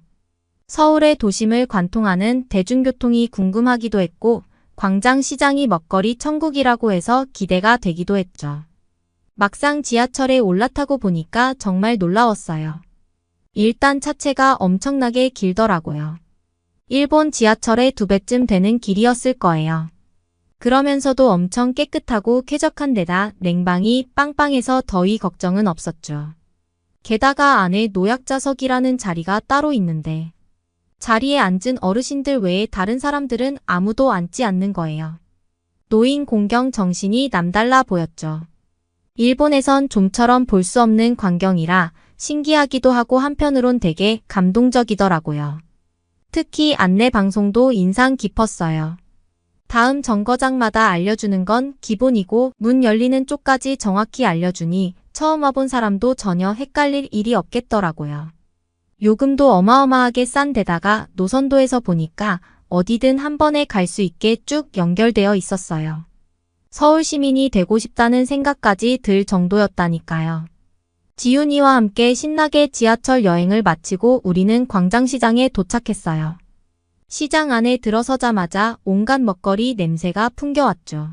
서울의 도심을 관통하는 대중교통이 궁금하기도 했고 광장시장이 먹거리 천국이라고 해서 기대가 되기도 했죠. 막상 지하철에 올라타고 보니까 정말 놀라웠어요. 일단 차체가 엄청나게 길더라고요. 일본 지하철의 2배쯤 되는 길이었을 거예요. 그러면서도 엄청 깨끗하고 쾌적한 데다 냉방이 빵빵해서 더위 걱정은 없었죠. 게다가 안에 노약자석이라는 자리가 따로 있는데 자리에 앉은 어르신들 외에 다른 사람들은 아무도 앉지 않는 거예요. 노인 공경 정신이 남달라 보였죠. 일본에선 좀처럼 볼 수 없는 광경이라 신기하기도 하고 한편으론 되게 감동적이더라고요. 특히 안내 방송도 인상 깊었어요. 다음 정거장마다 알려주는 건 기본이고 문 열리는 쪽까지 정확히 알려주니 처음 와본 사람도 전혀 헷갈릴 일이 없겠더라고요. 요금도 어마어마하게 싼 데다가 노선도에서 보니까 어디든 한 번에 갈 수 있게 쭉 연결되어 있었어요. 서울 시민이 되고 싶다는 생각까지 들 정도였다니까요. 지훈이와 함께 신나게 지하철 여행을 마치고 우리는 광장시장에 도착했어요. 시장 안에 들어서자마자 온갖 먹거리 냄새가 풍겨왔죠.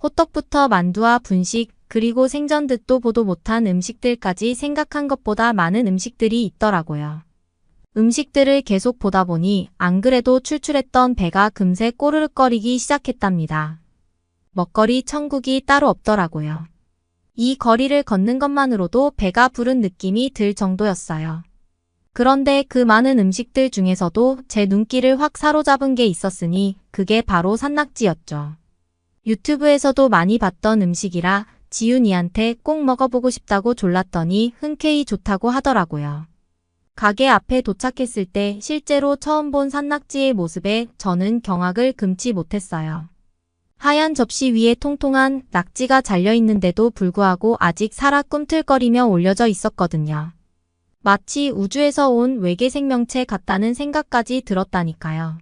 호떡부터 만두와 분식, 그리고 생전 듣도 보도 못한 음식들까지 생각한 것보다 많은 음식들이 있더라고요. 음식들을 계속 보다 보니 안 그래도 출출했던 배가 금세 꼬르륵거리기 시작했답니다. 먹거리 천국이 따로 없더라고요. 이 거리를 걷는 것만으로도 배가 부른 느낌이 들 정도였어요. 그런데 그 많은 음식들 중에서도 제 눈길을 확 사로잡은 게 있었으니 그게 바로 산낙지였죠. 유튜브에서도 많이 봤던 음식이라 지훈이한테 꼭 먹어보고 싶다고 졸랐더니 흔쾌히 좋다고 하더라고요. 가게 앞에 도착했을 때 실제로 처음 본 산낙지의 모습에 저는 경악을 금치 못했어요. 하얀 접시 위에 통통한 낙지가 잘려있는데도 불구하고 아직 살아 꿈틀거리며 올려져 있었거든요. 마치 우주에서 온 외계 생명체 같다는 생각까지 들었다니까요.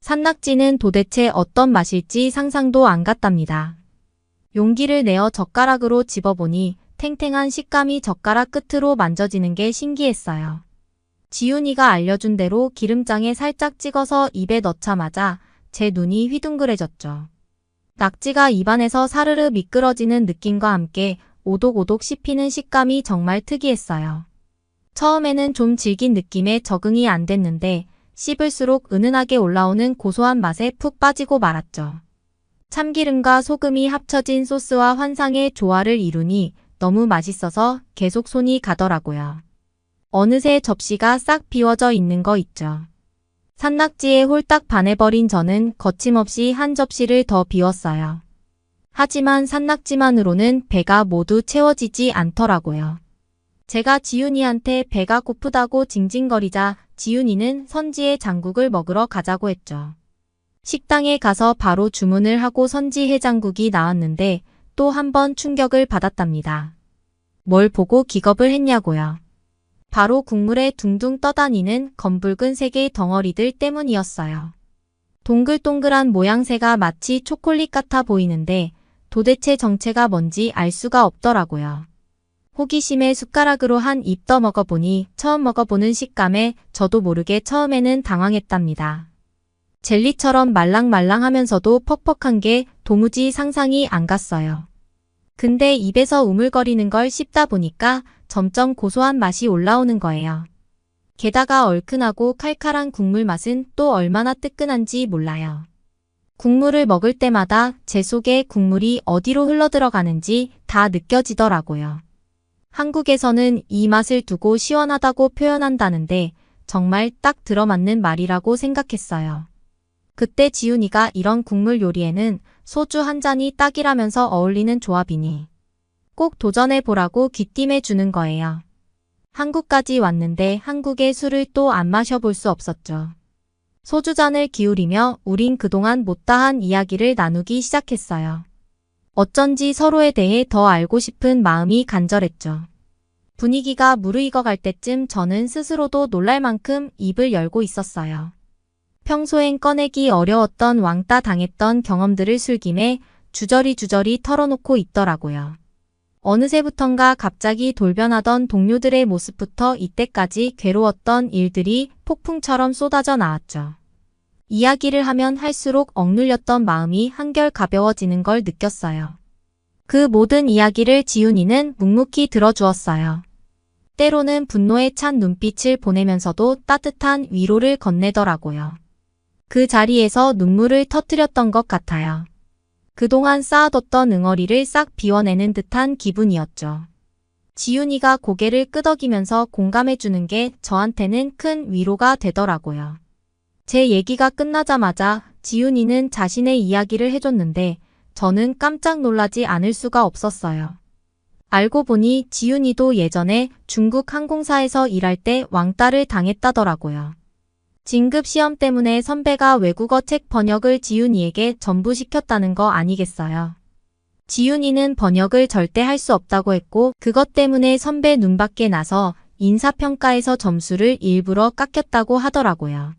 산낙지는 도대체 어떤 맛일지 상상도 안 갔답니다. 용기를 내어 젓가락으로 집어보니 탱탱한 식감이 젓가락 끝으로 만져지는 게 신기했어요. 지훈이가 알려준 대로 기름장에 살짝 찍어서 입에 넣자마자 제 눈이 휘둥그레졌죠. 낙지가 입안에서 사르르 미끄러지는 느낌과 함께 오독오독 씹히는 식감이 정말 특이했어요. 처음에는 좀 질긴 느낌에 적응이 안 됐는데 씹을수록 은은하게 올라오는 고소한 맛에 푹 빠지고 말았죠. 참기름과 소금이 합쳐진 소스와 환상의 조화를 이루니 너무 맛있어서 계속 손이 가더라고요. 어느새 접시가 싹 비워져 있는 거 있죠. 산낙지에 홀딱 반해버린 저는 거침없이 한 접시를 더 비웠어요. 하지만 산낙지만으로는 배가 모두 채워지지 않더라고요. 제가 지윤이한테 배가 고프다고 징징거리자 지윤이는 선지의 장국을 먹으러 가자고 했죠. 식당에 가서 바로 주문을 하고 선지 해장국이 나왔는데 또 한 번 충격을 받았답니다. 뭘 보고 기겁을 했냐고요. 바로 국물에 둥둥 떠다니는 검붉은 세 개의 덩어리들 때문이었어요. 동글동글한 모양새가 마치 초콜릿 같아 보이는데 도대체 정체가 뭔지 알 수가 없더라고요. 호기심에 숟가락으로 한 입 떠 먹어보니 처음 먹어보는 식감에 저도 모르게 처음에는 당황했답니다. 젤리처럼 말랑말랑하면서도 퍽퍽한 게 도무지 상상이 안 갔어요. 근데 입에서 우물거리는 걸 씹다 보니까 점점 고소한 맛이 올라오는 거예요. 게다가 얼큰하고 칼칼한 국물 맛은 또 얼마나 뜨끈한지 몰라요. 국물을 먹을 때마다 제 속에 국물이 어디로 흘러들어가는지 다 느껴지더라고요. 한국에서는 이 맛을 두고 시원하다고 표현한다는데 정말 딱 들어맞는 말이라고 생각했어요. 그때 지훈이가 이런 국물 요리에는 소주 한 잔이 딱이라면서 어울리는 조합이니 꼭 도전해보라고 귀띔해 주는 거예요. 한국까지 왔는데 한국의 술을 또 안 마셔볼 수 없었죠. 소주잔을 기울이며 우린 그동안 못다한 이야기를 나누기 시작했어요. 어쩐지 서로에 대해 더 알고 싶은 마음이 간절했죠. 분위기가 무르익어갈 때쯤 저는 스스로도 놀랄 만큼 입을 열고 있었어요. 평소엔 꺼내기 어려웠던 왕따 당했던 경험들을 술김에 주저리 털어놓고 있더라고요. 어느새부턴가 갑자기 돌변하던 동료들의 모습부터 이때까지 괴로웠던 일들이 폭풍처럼 쏟아져 나왔죠. 이야기를 하면 할수록 억눌렸던 마음이 한결 가벼워지는 걸 느꼈어요. 그 모든 이야기를 지훈이는 묵묵히 들어주었어요. 때로는 분노에 찬 눈빛을 보내면서도 따뜻한 위로를 건네더라고요. 그 자리에서 눈물을 터뜨렸던 것 같아요. 그동안 쌓아뒀던 응어리를 싹 비워내는 듯한 기분이었죠. 지훈이가 고개를 끄덕이면서 공감해주는 게 저한테는 큰 위로가 되더라고요. 제 얘기가 끝나자마자 지훈이는 자신의 이야기를 해줬는데 저는 깜짝 놀라지 않을 수가 없었어요. 알고 보니 지훈이도 예전에 중국 항공사에서 일할 때 왕따를 당했다더라고요. 진급 시험 때문에 선배가 외국어 책 번역을 지훈이에게 전부 시켰다는 거 아니겠어요. 지훈이는 번역을 절대 할 수 없다고 했고 그것 때문에 선배 눈밖에 나서 인사평가에서 점수를 일부러 깎였다고 하더라고요.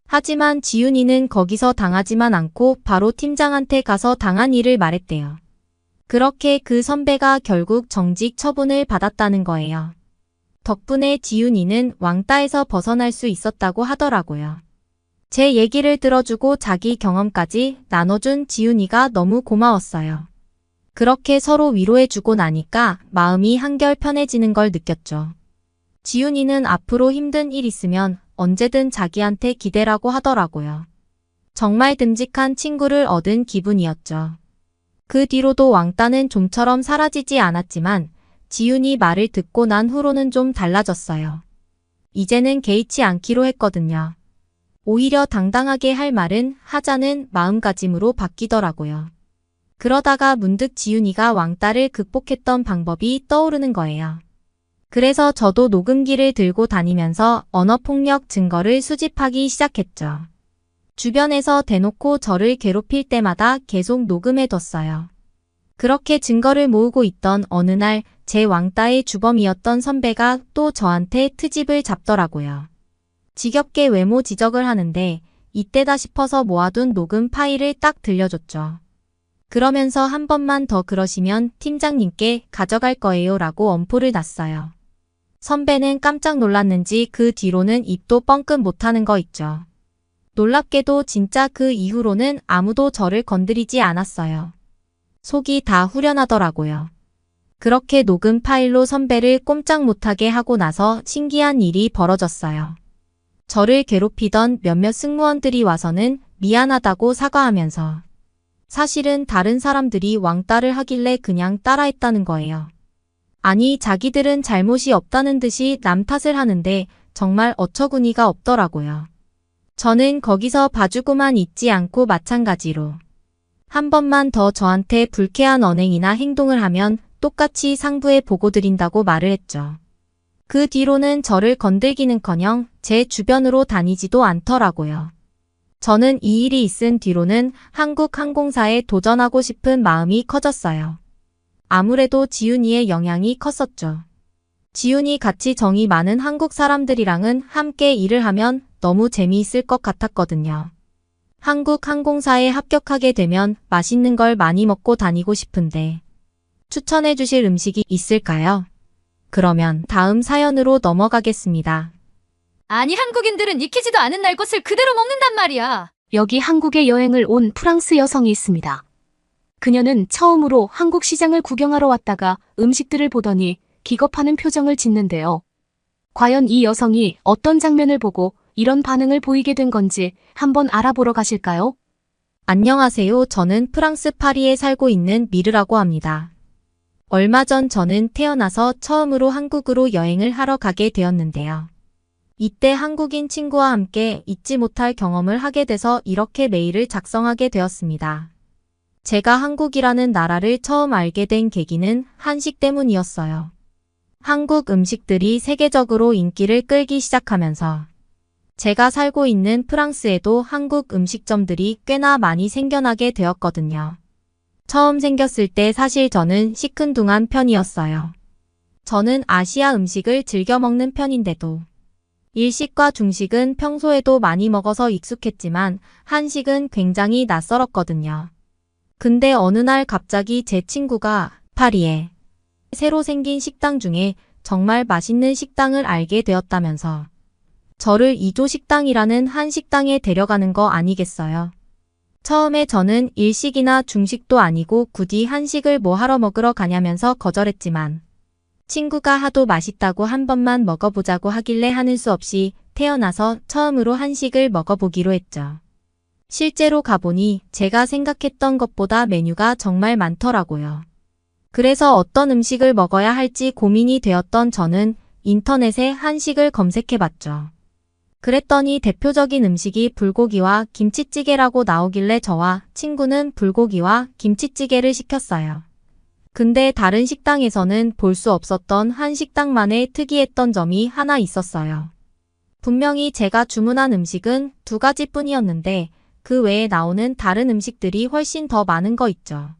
하지만 지훈이는 거기서 당하지만 않고 바로 팀장한테 가서 당한 일을 말했대요. 그렇게 그 선배가 결국 정직 처분을 받았다는 거예요. 덕분에 지훈이는 왕따에서 벗어날 수 있었다고 하더라고요. 제 얘기를 들어주고 자기 경험까지 나눠준 지훈이가 너무 고마웠어요. 그렇게 서로 위로해주고 나니까 마음이 한결 편해지는 걸 느꼈죠. 지훈이는 앞으로 힘든 일 있으면 언제든 자기한테 기대라고 하더라고요. 정말 듬직한 친구를 얻은 기분이었죠. 그 뒤로도 왕따는 좀처럼 사라지지 않았지만 지훈이 말을 듣고 난 후로는 좀 달라졌어요. 이제는 개의치 않기로 했거든요. 오히려 당당하게 할 말은 하자는 마음가짐으로 바뀌더라고요. 그러다가 문득 지훈이가 왕따를 극복했던 방법이 떠오르는 거예요. 그래서 저도 녹음기를 들고 다니면서 언어폭력 증거를 수집하기 시작했죠. 주변에서 대놓고 저를 괴롭힐 때마다 계속 녹음해뒀어요. 그렇게 증거를 모으고 있던 어느 날 제 왕따의 주범이었던 선배가 또 저한테 트집을 잡더라고요. 지겹게 외모 지적을 하는데 이때다 싶어서 모아둔 녹음 파일을 딱 들려줬죠. 그러면서 한 번만 더 그러시면 팀장님께 가져갈 거예요 라고 엄포를 놨어요. 선배는 깜짝 놀랐는지 그 뒤로는 입도 뻥끗 못하는 거 있죠. 놀랍게도 진짜 그 이후로는 아무도 저를 건드리지 않았어요. 속이 다 후련하더라고요. 그렇게 녹음 파일로 선배를 꼼짝 못하게 하고 나서 신기한 일이 벌어졌어요. 저를 괴롭히던 몇몇 승무원들이 와서는 미안하다고 사과하면서 사실은 다른 사람들이 왕따를 하길래 그냥 따라했다는 거예요. 아니 자기들은 잘못이 없다는 듯이 남 탓을 하는데 정말 어처구니가 없더라고요. 저는 거기서 봐주고만 있지 않고 마찬가지로 한 번만 더 저한테 불쾌한 언행이나 행동을 하면 똑같이 상부에 보고드린다고 말을 했죠. 그 뒤로는 저를 건들기는커녕 제 주변으로 다니지도 않더라고요. 저는 이 일이 있은 뒤로는 한국 항공사에 도전하고 싶은 마음이 커졌어요. 아무래도 지훈이의 영향이 컸었죠. 지훈이 같이 정이 많은 한국 사람들이랑은 함께 일을 하면 너무 재미있을 것 같았거든요. 한국 항공사에 합격하게 되면 맛있는 걸 많이 먹고 다니고 싶은데 추천해 주실 음식이 있을까요? 그러면 다음 사연으로 넘어가겠습니다. 아니, 한국인들은 익히지도 않은 날 것을 그대로 먹는단 말이야. 여기 한국에 여행을 온 프랑스 여성이 있습니다. 그녀는 처음으로 한국 시장을 구경하러 왔다가 음식들을 보더니 기겁하는 표정을 짓는데요. 과연 이 여성이 어떤 장면을 보고 이런 반응을 보이게 된 건지 한번 알아보러 가실까요? 안녕하세요. 저는 프랑스 파리에 살고 있는 미르라고 합니다. 얼마 전 저는 태어나서 처음으로 한국으로 여행을 하러 가게 되었는데요. 이때 한국인 친구와 함께 잊지 못할 경험을 하게 돼서 이렇게 메일을 작성하게 되었습니다. 제가 한국이라는 나라를 처음 알게 된 계기는 한식 때문이었어요. 한국 음식들이 세계적으로 인기를 끌기 시작하면서 제가 살고 있는 프랑스에도 한국 음식점들이 꽤나 많이 생겨나게 되었거든요. 처음 생겼을 때 사실 저는 시큰둥한 편이었어요. 저는 아시아 음식을 즐겨 먹는 편인데도 일식과 중식은 평소에도 많이 먹어서 익숙했지만 한식은 굉장히 낯설었거든요. 근데 어느 날 갑자기 제 친구가 파리에 새로 생긴 식당 중에 정말 맛있는 식당을 알게 되었다면서 저를 이조 식당이라는 한식당에 데려가는 거 아니겠어요? 처음에 저는 일식이나 중식도 아니고 굳이 한식을 뭐 하러 먹으러 가냐면서 거절했지만 친구가 하도 맛있다고 한 번만 먹어보자고 하길래 하는 수 없이 태어나서 처음으로 한식을 먹어보기로 했죠. 실제로 가보니 제가 생각했던 것보다 메뉴가 정말 많더라고요. 그래서 어떤 음식을 먹어야 할지 고민이 되었던 저는 인터넷에 한식을 검색해봤죠. 그랬더니 대표적인 음식이 불고기와 김치찌개라고 나오길래 저와 친구는 불고기와 김치찌개를 시켰어요. 근데 다른 식당에서는 볼 수 없었던 한식당만의 특이했던 점이 하나 있었어요. 분명히 제가 주문한 음식은 2가지뿐이었는데 그 외에 나오는 다른 음식들이 훨씬 더 많은 거 있죠.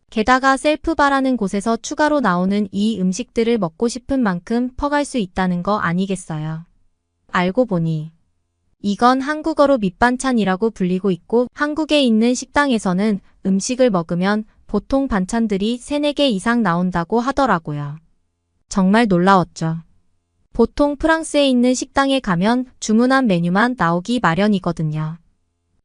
게다가 셀프바라는 곳에서 추가로 나오는 이 음식들을 먹고 싶은 만큼 퍼갈 수 있다는 거 아니겠어요. 알고 보니 이건 한국어로 밑반찬이라고 불리고 있고 한국에 있는 식당에서는 음식을 먹으면 보통 반찬들이 3, 4개 이상 나온다고 하더라고요. 정말 놀라웠죠. 보통 프랑스에 있는 식당에 가면 주문한 메뉴만 나오기 마련이거든요.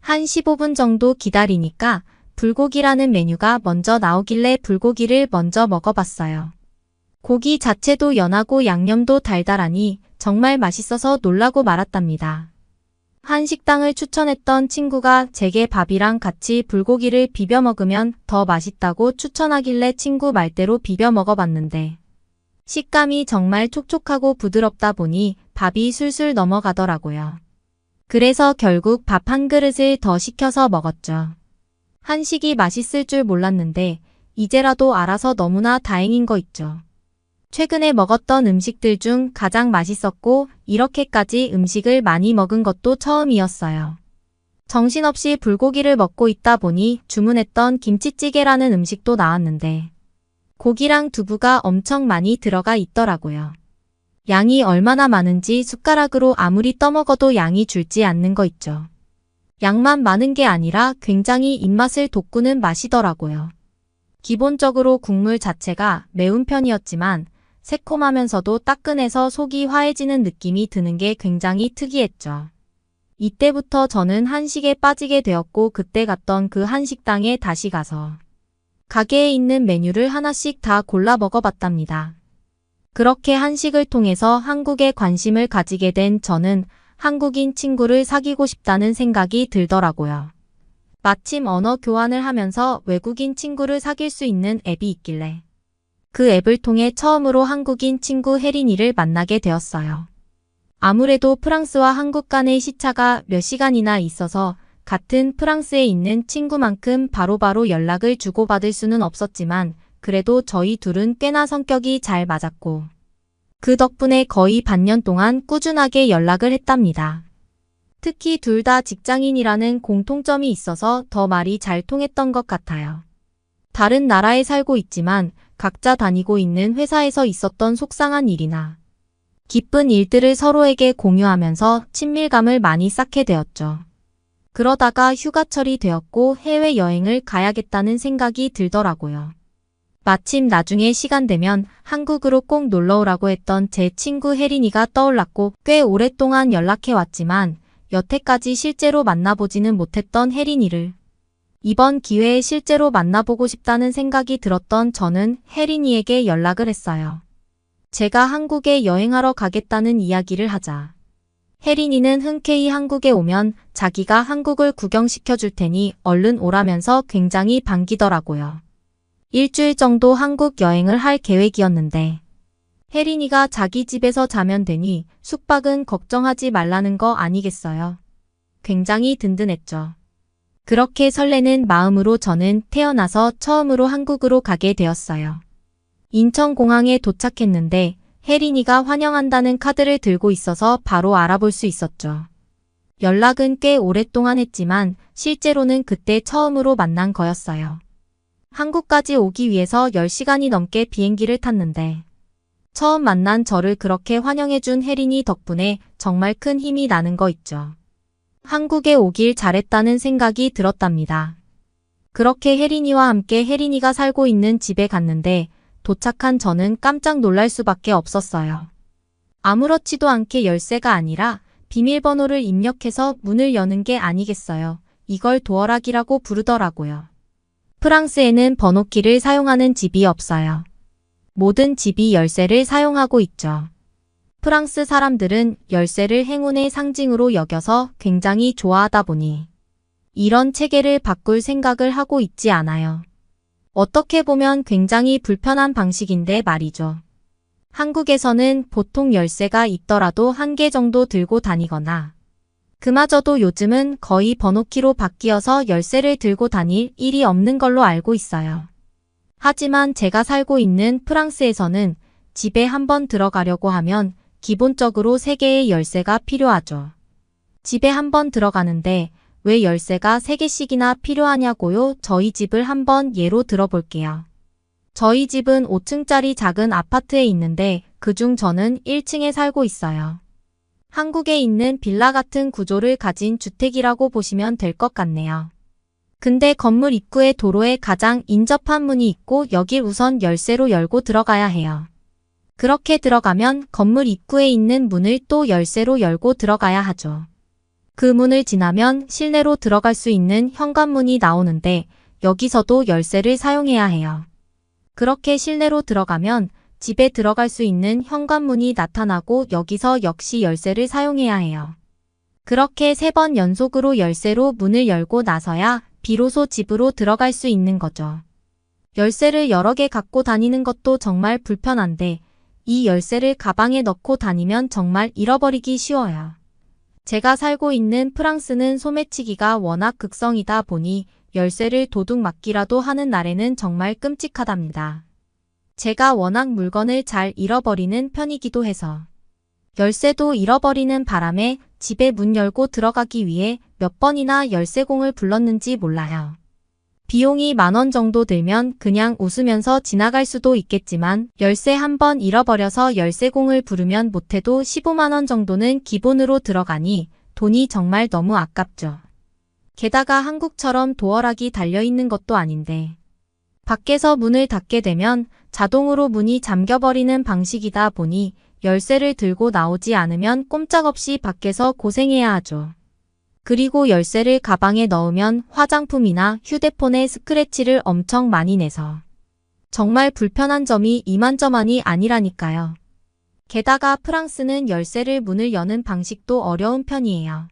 한 15분 정도 기다리니까 불고기라는 메뉴가 먼저 나오길래 불고기를 먼저 먹어봤어요. 고기 자체도 연하고 양념도 달달하니 정말 맛있어서 놀라고 말았답니다. 한식당을 추천했던 친구가 제게 밥이랑 같이 불고기를 비벼 먹으면 더 맛있다고 추천하길래 친구 말대로 비벼 먹어봤는데 식감이 정말 촉촉하고 부드럽다 보니 밥이 술술 넘어가더라고요. 그래서 결국 밥 한 그릇을 더 시켜서 먹었죠. 한식이 맛있을 줄 몰랐는데 이제라도 알아서 너무나 다행인 거 있죠. 최근에 먹었던 음식들 중 가장 맛있었고 이렇게까지 음식을 많이 먹은 것도 처음이었어요. 정신없이 불고기를 먹고 있다 보니 주문했던 김치찌개라는 음식도 나왔는데 고기랑 두부가 엄청 많이 들어가 있더라고요. 양이 얼마나 많은지 숟가락으로 아무리 떠먹어도 양이 줄지 않는 거 있죠. 양만 많은 게 아니라 굉장히 입맛을 돋구는 맛이더라고요. 기본적으로 국물 자체가 매운 편이었지만 새콤하면서도 따끈해서 속이 화해지는 느낌이 드는 게 굉장히 특이했죠. 이때부터 저는 한식에 빠지게 되었고 그때 갔던 그 한식당에 다시 가서 가게에 있는 메뉴를 하나씩 다 골라 먹어봤답니다. 그렇게 한식을 통해서 한국에 관심을 가지게 된 저는 한국인 친구를 사귀고 싶다는 생각이 들더라고요. 마침 언어 교환을 하면서 외국인 친구를 사귈 수 있는 앱이 있길래 그 앱을 통해 처음으로 한국인 친구 혜린이를 만나게 되었어요. 아무래도 프랑스와 한국 간의 시차가 몇 시간이나 있어서 같은 프랑스에 있는 친구만큼 바로바로 연락을 주고받을 수는 없었지만 그래도 저희 둘은 꽤나 성격이 잘 맞았고 그 덕분에 거의 반년 동안 꾸준하게 연락을 했답니다. 특히 둘 다 직장인이라는 공통점이 있어서 더 말이 잘 통했던 것 같아요. 다른 나라에 살고 있지만 각자 다니고 있는 회사에서 있었던 속상한 일이나 기쁜 일들을 서로에게 공유하면서 친밀감을 많이 쌓게 되었죠. 그러다가 휴가철이 되었고 해외여행을 가야겠다는 생각이 들더라고요. 마침 나중에 시간 되면 한국으로 꼭 놀러오라고 했던 제 친구 혜린이가 떠올랐고 꽤 오랫동안 연락해왔지만 여태까지 실제로 만나보지는 못했던 혜린이를 이번 기회에 실제로 만나보고 싶다는 생각이 들었던 저는 혜린이에게 연락을 했어요. 제가 한국에 여행하러 가겠다는 이야기를 하자 혜린이는 흔쾌히 한국에 오면 자기가 한국을 구경시켜 줄 테니 얼른 오라면서 굉장히 반기더라고요. 일주일 정도 한국 여행을 할 계획이었는데 혜린이가 자기 집에서 자면 되니 숙박은 걱정하지 말라는 거 아니겠어요. 굉장히 든든했죠. 그렇게 설레는 마음으로 저는 태어나서 처음으로 한국으로 가게 되었어요. 인천공항에 도착했는데 혜린이가 환영한다는 카드를 들고 있어서 바로 알아볼 수 있었죠. 연락은 꽤 오랫동안 했지만 실제로는 그때 처음으로 만난 거였어요. 한국까지 오기 위해서 10시간이 넘게 비행기를 탔는데 처음 만난 저를 그렇게 환영해준 혜린이 덕분에 정말 큰 힘이 나는 거 있죠. 한국에 오길 잘했다는 생각이 들었답니다. 그렇게 혜린이와 함께 혜린이가 살고 있는 집에 갔는데 도착한 저는 깜짝 놀랄 수밖에 없었어요. 아무렇지도 않게 열쇠가 아니라 비밀번호를 입력해서 문을 여는 게 아니겠어요. 이걸 도어락이라고 부르더라고요. 프랑스에는 번호키를 사용하는 집이 없어요. 모든 집이 열쇠를 사용하고 있죠. 프랑스 사람들은 열쇠를 행운의 상징으로 여겨서 굉장히 좋아하다 보니 이런 체계를 바꿀 생각을 하고 있지 않아요. 어떻게 보면 굉장히 불편한 방식인데 말이죠. 한국에서는 보통 열쇠가 있더라도 한 개 정도 들고 다니거나 그마저도 요즘은 거의 번호키로 바뀌어서 열쇠를 들고 다닐 일이 없는 걸로 알고 있어요. 하지만 제가 살고 있는 프랑스에서는 집에 한번 들어가려고 하면 기본적으로 3개의 열쇠가 필요하죠. 집에 한번 들어가는데 왜 열쇠가 3개씩이나 필요하냐고요? 저희 집을 한번 예로 들어볼게요. 저희 집은 5층짜리 작은 아파트에 있는데 그중 저는 1층에 살고 있어요. 한국에 있는 빌라 같은 구조를 가진 주택이라고 보시면 될 것 같네요. 근데 건물 입구에 도로에 가장 인접한 문이 있고 여길 우선 열쇠로 열고 들어가야 해요. 그렇게 들어가면 건물 입구에 있는 문을 또 열쇠로 열고 들어가야 하죠. 그 문을 지나면 실내로 들어갈 수 있는 현관문이 나오는데 여기서도 열쇠를 사용해야 해요. 그렇게 실내로 들어가면 집에 들어갈 수 있는 현관문이 나타나고 여기서 역시 열쇠를 사용해야 해요. 그렇게 3번 연속으로 열쇠로 문을 열고 나서야 비로소 집으로 들어갈 수 있는 거죠. 열쇠를 여러 개 갖고 다니는 것도 정말 불편한데 이 열쇠를 가방에 넣고 다니면 정말 잃어버리기 쉬워요. 제가 살고 있는 프랑스는 소매치기가 워낙 극성이다 보니 열쇠를 도둑 맞기라도 하는 날에는 정말 끔찍하답니다. 제가 워낙 물건을 잘 잃어버리는 편이기도 해서 열쇠도 잃어버리는 바람에 집에 문 열고 들어가기 위해 몇 번이나 열쇠공을 불렀는지 몰라요. 비용이 10,000원 정도 들면 그냥 웃으면서 지나갈 수도 있겠지만 열쇠 한 번 잃어버려서 열쇠공을 부르면 못해도 15만 원 정도는 기본으로 들어가니 돈이 정말 너무 아깝죠. 게다가 한국처럼 도어락이 달려있는 것도 아닌데 밖에서 문을 닫게 되면 자동으로 문이 잠겨버리는 방식이다 보니 열쇠를 들고 나오지 않으면 꼼짝없이 밖에서 고생해야 하죠. 그리고 열쇠를 가방에 넣으면 화장품이나 휴대폰에 스크래치를 엄청 많이 내서 정말 불편한 점이 이만저만이 아니라니까요. 게다가 프랑스는 열쇠를 문을 여는 방식도 어려운 편이에요.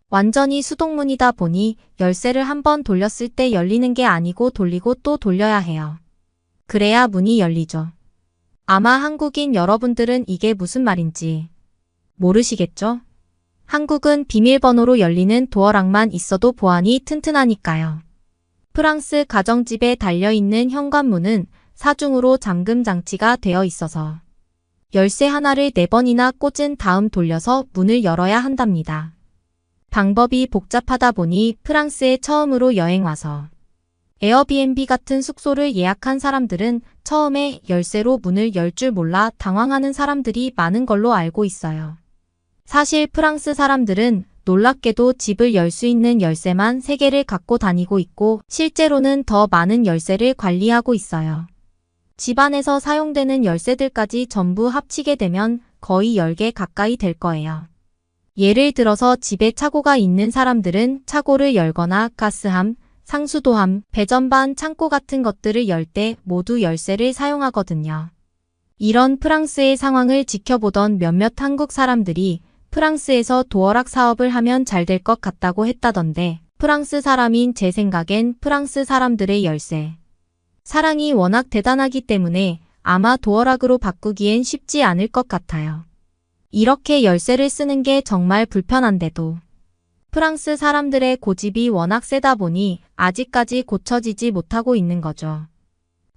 완전히 수동문이다 보니 열쇠를 한번 돌렸을 때 열리는 게 아니고 돌리고 또 돌려야 해요. 그래야 문이 열리죠. 아마 한국인 여러분들은 이게 무슨 말인지 모르시겠죠? 한국은 비밀번호로 열리는 도어락만 있어도 보안이 튼튼하니까요. 프랑스 가정집에 달려있는 현관문은 사중으로 잠금 장치가 되어 있어서 열쇠 하나를 4번이나 꽂은 다음 돌려서 문을 열어야 한답니다. 방법이 복잡하다 보니 프랑스에 처음으로 여행 와서 에어비앤비 같은 숙소를 예약한 사람들은 처음에 열쇠로 문을 열 줄 몰라 당황하는 사람들이 많은 걸로 알고 있어요. 사실 프랑스 사람들은 놀랍게도 집을 열 수 있는 열쇠만 3개를 갖고 다니고 있고 실제로는 더 많은 열쇠를 관리하고 있어요. 집안에서 사용되는 열쇠들까지 전부 합치게 되면 거의 10개 가까이 될 거예요. 예를 들어서 집에 차고가 있는 사람들은 차고를 열거나 가스함, 상수도함, 배전반 창고 같은 것들을 열 때 모두 열쇠를 사용하거든요. 이런 프랑스의 상황을 지켜보던 몇몇 한국 사람들이 프랑스에서 도어락 사업을 하면 잘 될 것 같다고 했다던데 프랑스 사람인 제 생각엔 프랑스 사람들의 열쇠 사랑이 워낙 대단하기 때문에 아마 도어락으로 바꾸기엔 쉽지 않을 것 같아요. 이렇게 열쇠를 쓰는 게 정말 불편한데도 프랑스 사람들의 고집이 워낙 세다 보니 아직까지 고쳐지지 못하고 있는 거죠.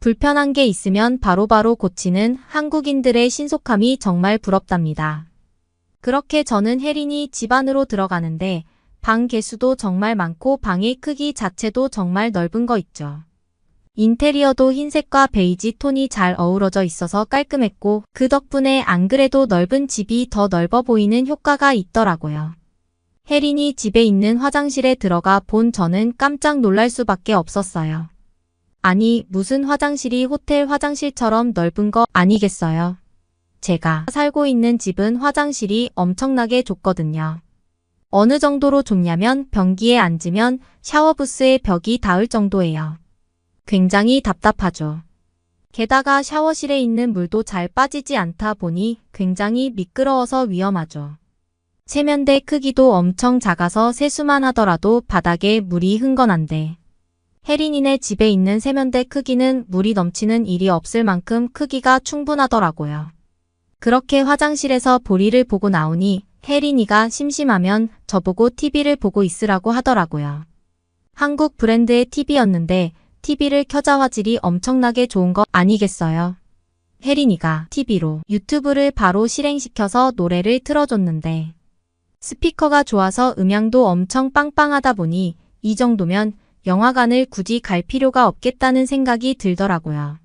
불편한 게 있으면 바로바로 고치는 한국인들의 신속함이 정말 부럽답니다. 그렇게 저는 혜린이 집 안으로 들어가는데 방 개수도 정말 많고 방의 크기 자체도 정말 넓은 거 있죠. 인테리어도 흰색과 베이지 톤이 잘 어우러져 있어서 깔끔했고 그 덕분에 안 그래도 넓은 집이 더 넓어 보이는 효과가 있더라고요. 혜린이 집에 있는 화장실에 들어가 본 저는 깜짝 놀랄 수밖에 없었어요. 아니 무슨 화장실이 호텔 화장실처럼 넓은 거 아니겠어요? 제가 살고 있는 집은 화장실이 엄청나게 좁거든요. 어느 정도로 좁냐면 변기에 앉으면 샤워부스의 벽이 닿을 정도예요. 굉장히 답답하죠. 게다가 샤워실에 있는 물도 잘 빠지지 않다 보니 굉장히 미끄러워서 위험하죠. 세면대 크기도 엄청 작아서 세수만 하더라도 바닥에 물이 흥건한데 혜린이네 집에 있는 세면대 크기는 물이 넘치는 일이 없을 만큼 크기가 충분하더라고요. 그렇게 화장실에서 볼일을 보고 나오니 혜린이가 심심하면 저보고 TV를 보고 있으라고 하더라고요. 한국 브랜드의 TV였는데 TV를 켜자 화질이 엄청나게 좋은 거 아니겠어요? 혜린이가 TV로 유튜브를 바로 실행시켜서 노래를 틀어줬는데 스피커가 좋아서 음향도 엄청 빵빵하다 보니 이 정도면 영화관을 굳이 갈 필요가 없겠다는 생각이 들더라고요.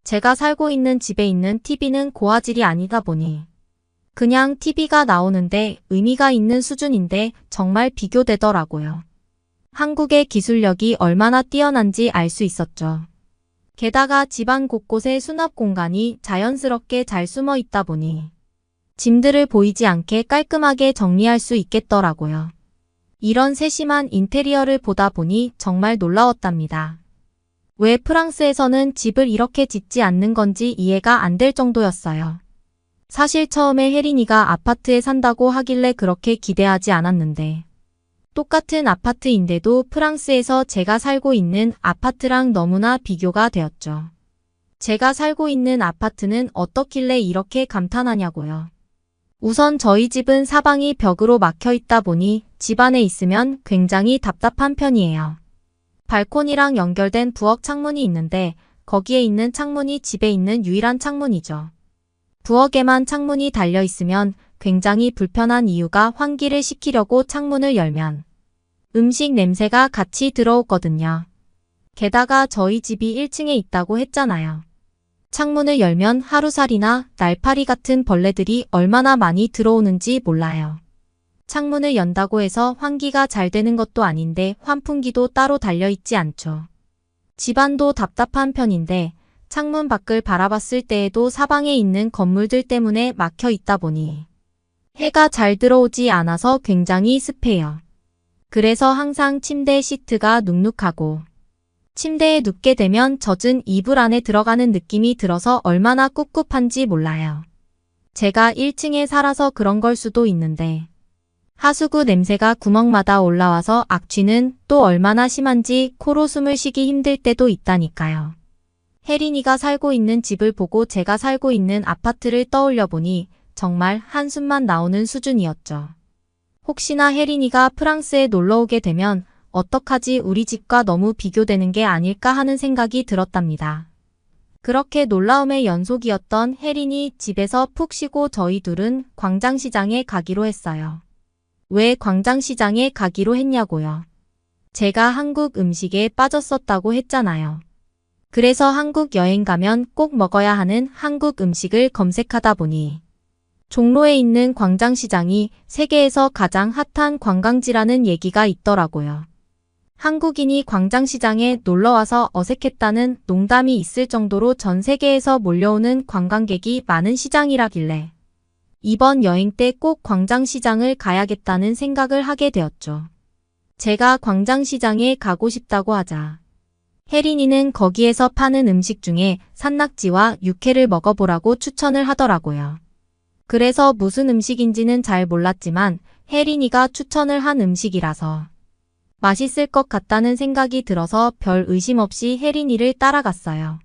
제가 살고 있는 집에 있는 TV는 고화질이 아니다 보니 그냥 TV가 나오는데 의미가 있는 수준인데 정말 비교되더라고요. 한국의 기술력이 얼마나 뛰어난지 알 수 있었죠. 게다가 집안 곳곳에 수납 공간이 자연스럽게 잘 숨어 있다 보니 짐들을 보이지 않게 깔끔하게 정리할 수 있겠더라고요. 이런 세심한 인테리어를 보다 보니 정말 놀라웠답니다. 왜 프랑스에서는 집을 이렇게 짓지 않는 건지 이해가 안 될 정도였어요. 사실 처음에 혜린이가 아파트에 산다고 하길래 그렇게 기대하지 않았는데 똑같은 아파트인데도 프랑스에서 제가 살고 있는 아파트랑 너무나 비교가 되었죠. 제가 살고 있는 아파트는 어떻길래 이렇게 감탄하냐고요. 우선 저희 집은 사방이 벽으로 막혀 있다 보니 집 안에 있으면 굉장히 답답한 편이에요. 발코니랑 연결된 부엌 창문이 있는데 거기에 있는 창문이 집에 있는 유일한 창문이죠. 부엌에만 창문이 달려 있으면 굉장히 불편한 이유가 환기를 시키려고 창문을 열면 음식 냄새가 같이 들어오거든요. 게다가 저희 집이 1층에 있다고 했잖아요. 창문을 열면 하루살이나 날파리 같은 벌레들이 얼마나 많이 들어오는지 몰라요. 창문을 연다고 해서 환기가 잘 되는 것도 아닌데 환풍기도 따로 달려있지 않죠. 집안도 답답한 편인데 창문 밖을 바라봤을 때에도 사방에 있는 건물들 때문에 막혀 있다 보니 해가 잘 들어오지 않아서 굉장히 습해요. 그래서 항상 침대 시트가 눅눅하고 침대에 눕게 되면 젖은 이불 안에 들어가는 느낌이 들어서 얼마나 꿉꿉한지 몰라요. 제가 1층에 살아서 그런 걸 수도 있는데 하수구 냄새가 구멍마다 올라와서 악취는 또 얼마나 심한지 코로 숨을 쉬기 힘들 때도 있다니까요. 혜린이가 살고 있는 집을 보고 제가 살고 있는 아파트를 떠올려 보니 정말 한숨만 나오는 수준이었죠. 혹시나 혜린이가 프랑스에 놀러 오게 되면 어떡하지 우리 집과 너무 비교되는 게 아닐까 하는 생각이 들었답니다. 그렇게 놀라움의 연속이었던 혜린이 집에서 푹 쉬고 저희 둘은 광장시장에 가기로 했어요. 왜 광장시장에 가기로 했냐고요? 제가 한국 음식에 빠졌었다고 했잖아요. 그래서 한국 여행 가면 꼭 먹어야 하는 한국 음식을 검색하다 보니 종로에 있는 광장시장이 세계에서 가장 핫한 관광지라는 얘기가 있더라고요. 한국인이 광장시장에 놀러와서 어색했다는 농담이 있을 정도로 전 세계에서 몰려오는 관광객이 많은 시장이라길래 이번 여행 때 꼭 광장시장을 가야겠다는 생각을 하게 되었죠. 제가 광장시장에 가고 싶다고 하자 혜린이는 거기에서 파는 음식 중에 산낙지와 육회를 먹어보라고 추천을 하더라고요. 그래서 무슨 음식인지는 잘 몰랐지만 혜린이가 추천을 한 음식이라서 맛있을 것 같다는 생각이 들어서 별 의심 없이 혜린이를 따라갔어요.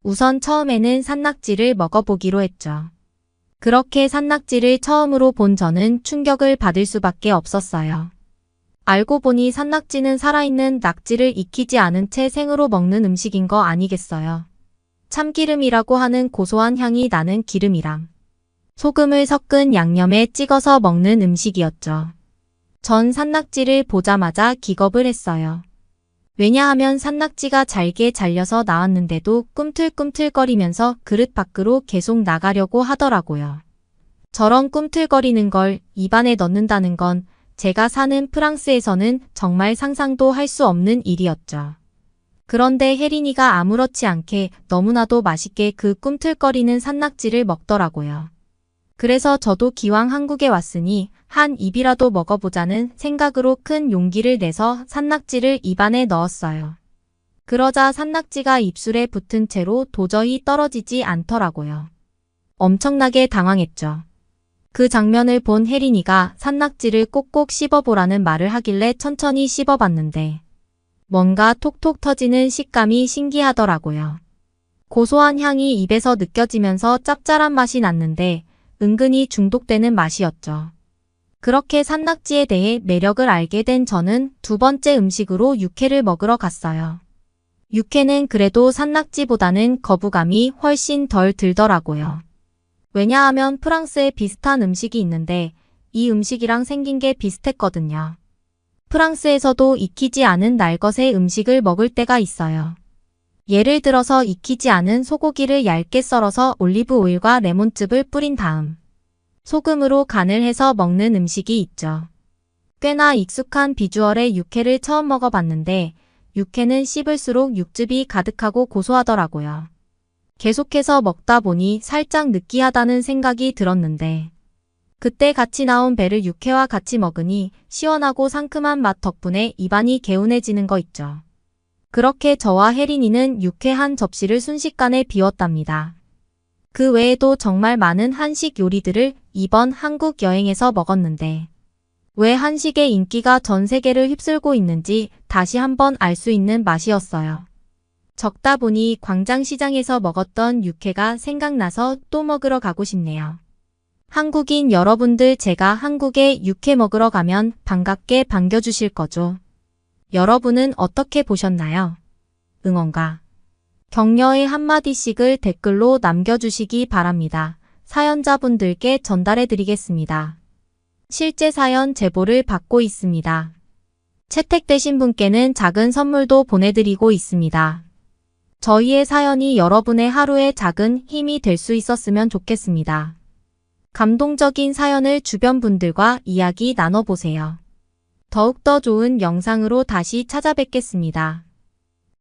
우선 처음에는 산낙지를 먹어보기로 했죠. 그렇게 산낙지를 처음으로 본 저는 충격을 받을 수밖에 없었어요. 알고 보니 산낙지는 살아있는 낙지를 익히지 않은 채 생으로 먹는 음식인 거 아니겠어요. 참기름이라고 하는 고소한 향이 나는 기름이랑 소금을 섞은 양념에 찍어서 먹는 음식이었죠. 전 산낙지를 보자마자 기겁을 했어요. 왜냐하면 산낙지가 잘게 잘려서 나왔는데도 꿈틀꿈틀거리면서 그릇 밖으로 계속 나가려고 하더라고요. 저런 꿈틀거리는 걸 입안에 넣는다는 건 제가 사는 프랑스에서는 정말 상상도 할 수 없는 일이었죠. 그런데 혜린이가 아무렇지 않게 너무나도 맛있게 그 꿈틀거리는 산낙지를 먹더라고요. 그래서 저도 기왕 한국에 왔으니 한 입이라도 먹어보자는 생각으로 큰 용기를 내서 산낙지를 입안에 넣었어요. 그러자 산낙지가 입술에 붙은 채로 도저히 떨어지지 않더라고요. 엄청나게 당황했죠. 그 장면을 본 혜린이가 산낙지를 꼭꼭 씹어보라는 말을 하길래 천천히 씹어봤는데 뭔가 톡톡 터지는 식감이 신기하더라고요. 고소한 향이 입에서 느껴지면서 짭짤한 맛이 났는데 은근히 중독되는 맛이었죠. 그렇게 산낙지에 대해 매력을 알게 된 저는 두 번째 음식으로 육회를 먹으러 갔어요. 육회는 그래도 산낙지보다는 거부감이 훨씬 덜 들더라고요. 왜냐하면 프랑스에 비슷한 음식이 있는데 이 음식이랑 생긴 게 비슷했거든요. 프랑스에서도 익히지 않은 날것의 음식을 먹을 때가 있어요. 예를 들어서 익히지 않은 소고기를 얇게 썰어서 올리브 오일과 레몬즙을 뿌린 다음 소금으로 간을 해서 먹는 음식이 있죠. 꽤나 익숙한 비주얼의 육회를 처음 먹어봤는데 육회는 씹을수록 육즙이 가득하고 고소하더라고요. 계속해서 먹다 보니 살짝 느끼하다는 생각이 들었는데 그때 같이 나온 베르 육회와 같이 먹으니 시원하고 상큼한 맛 덕분에 입안이 개운해지는 거 있죠. 그렇게 저와 혜린이는 육회 한 접시를 순식간에 비웠답니다. 그 외에도 정말 많은 한식 요리들을 이번 한국 여행에서 먹었는데 왜 한식의 인기가 전 세계를 휩쓸고 있는지 다시 한번 알 수 있는 맛이었어요. 적다 보니 광장시장에서 먹었던 육회가 생각나서 또 먹으러 가고 싶네요. 한국인 여러분들 제가 한국에 육회 먹으러 가면 반갑게 반겨주실 거죠? 여러분은 어떻게 보셨나요? 응원과 격려의 한마디씩을 댓글로 남겨주시기 바랍니다. 사연자분들께 전달해드리겠습니다. 실제 사연 제보를 받고 있습니다. 채택되신 분께는 작은 선물도 보내드리고 있습니다. 저희의 사연이 여러분의 하루에 작은 힘이 될 수 있었으면 좋겠습니다. 감동적인 사연을 주변 분들과 이야기 나눠보세요. 더욱더 좋은 영상으로 다시 찾아뵙겠습니다.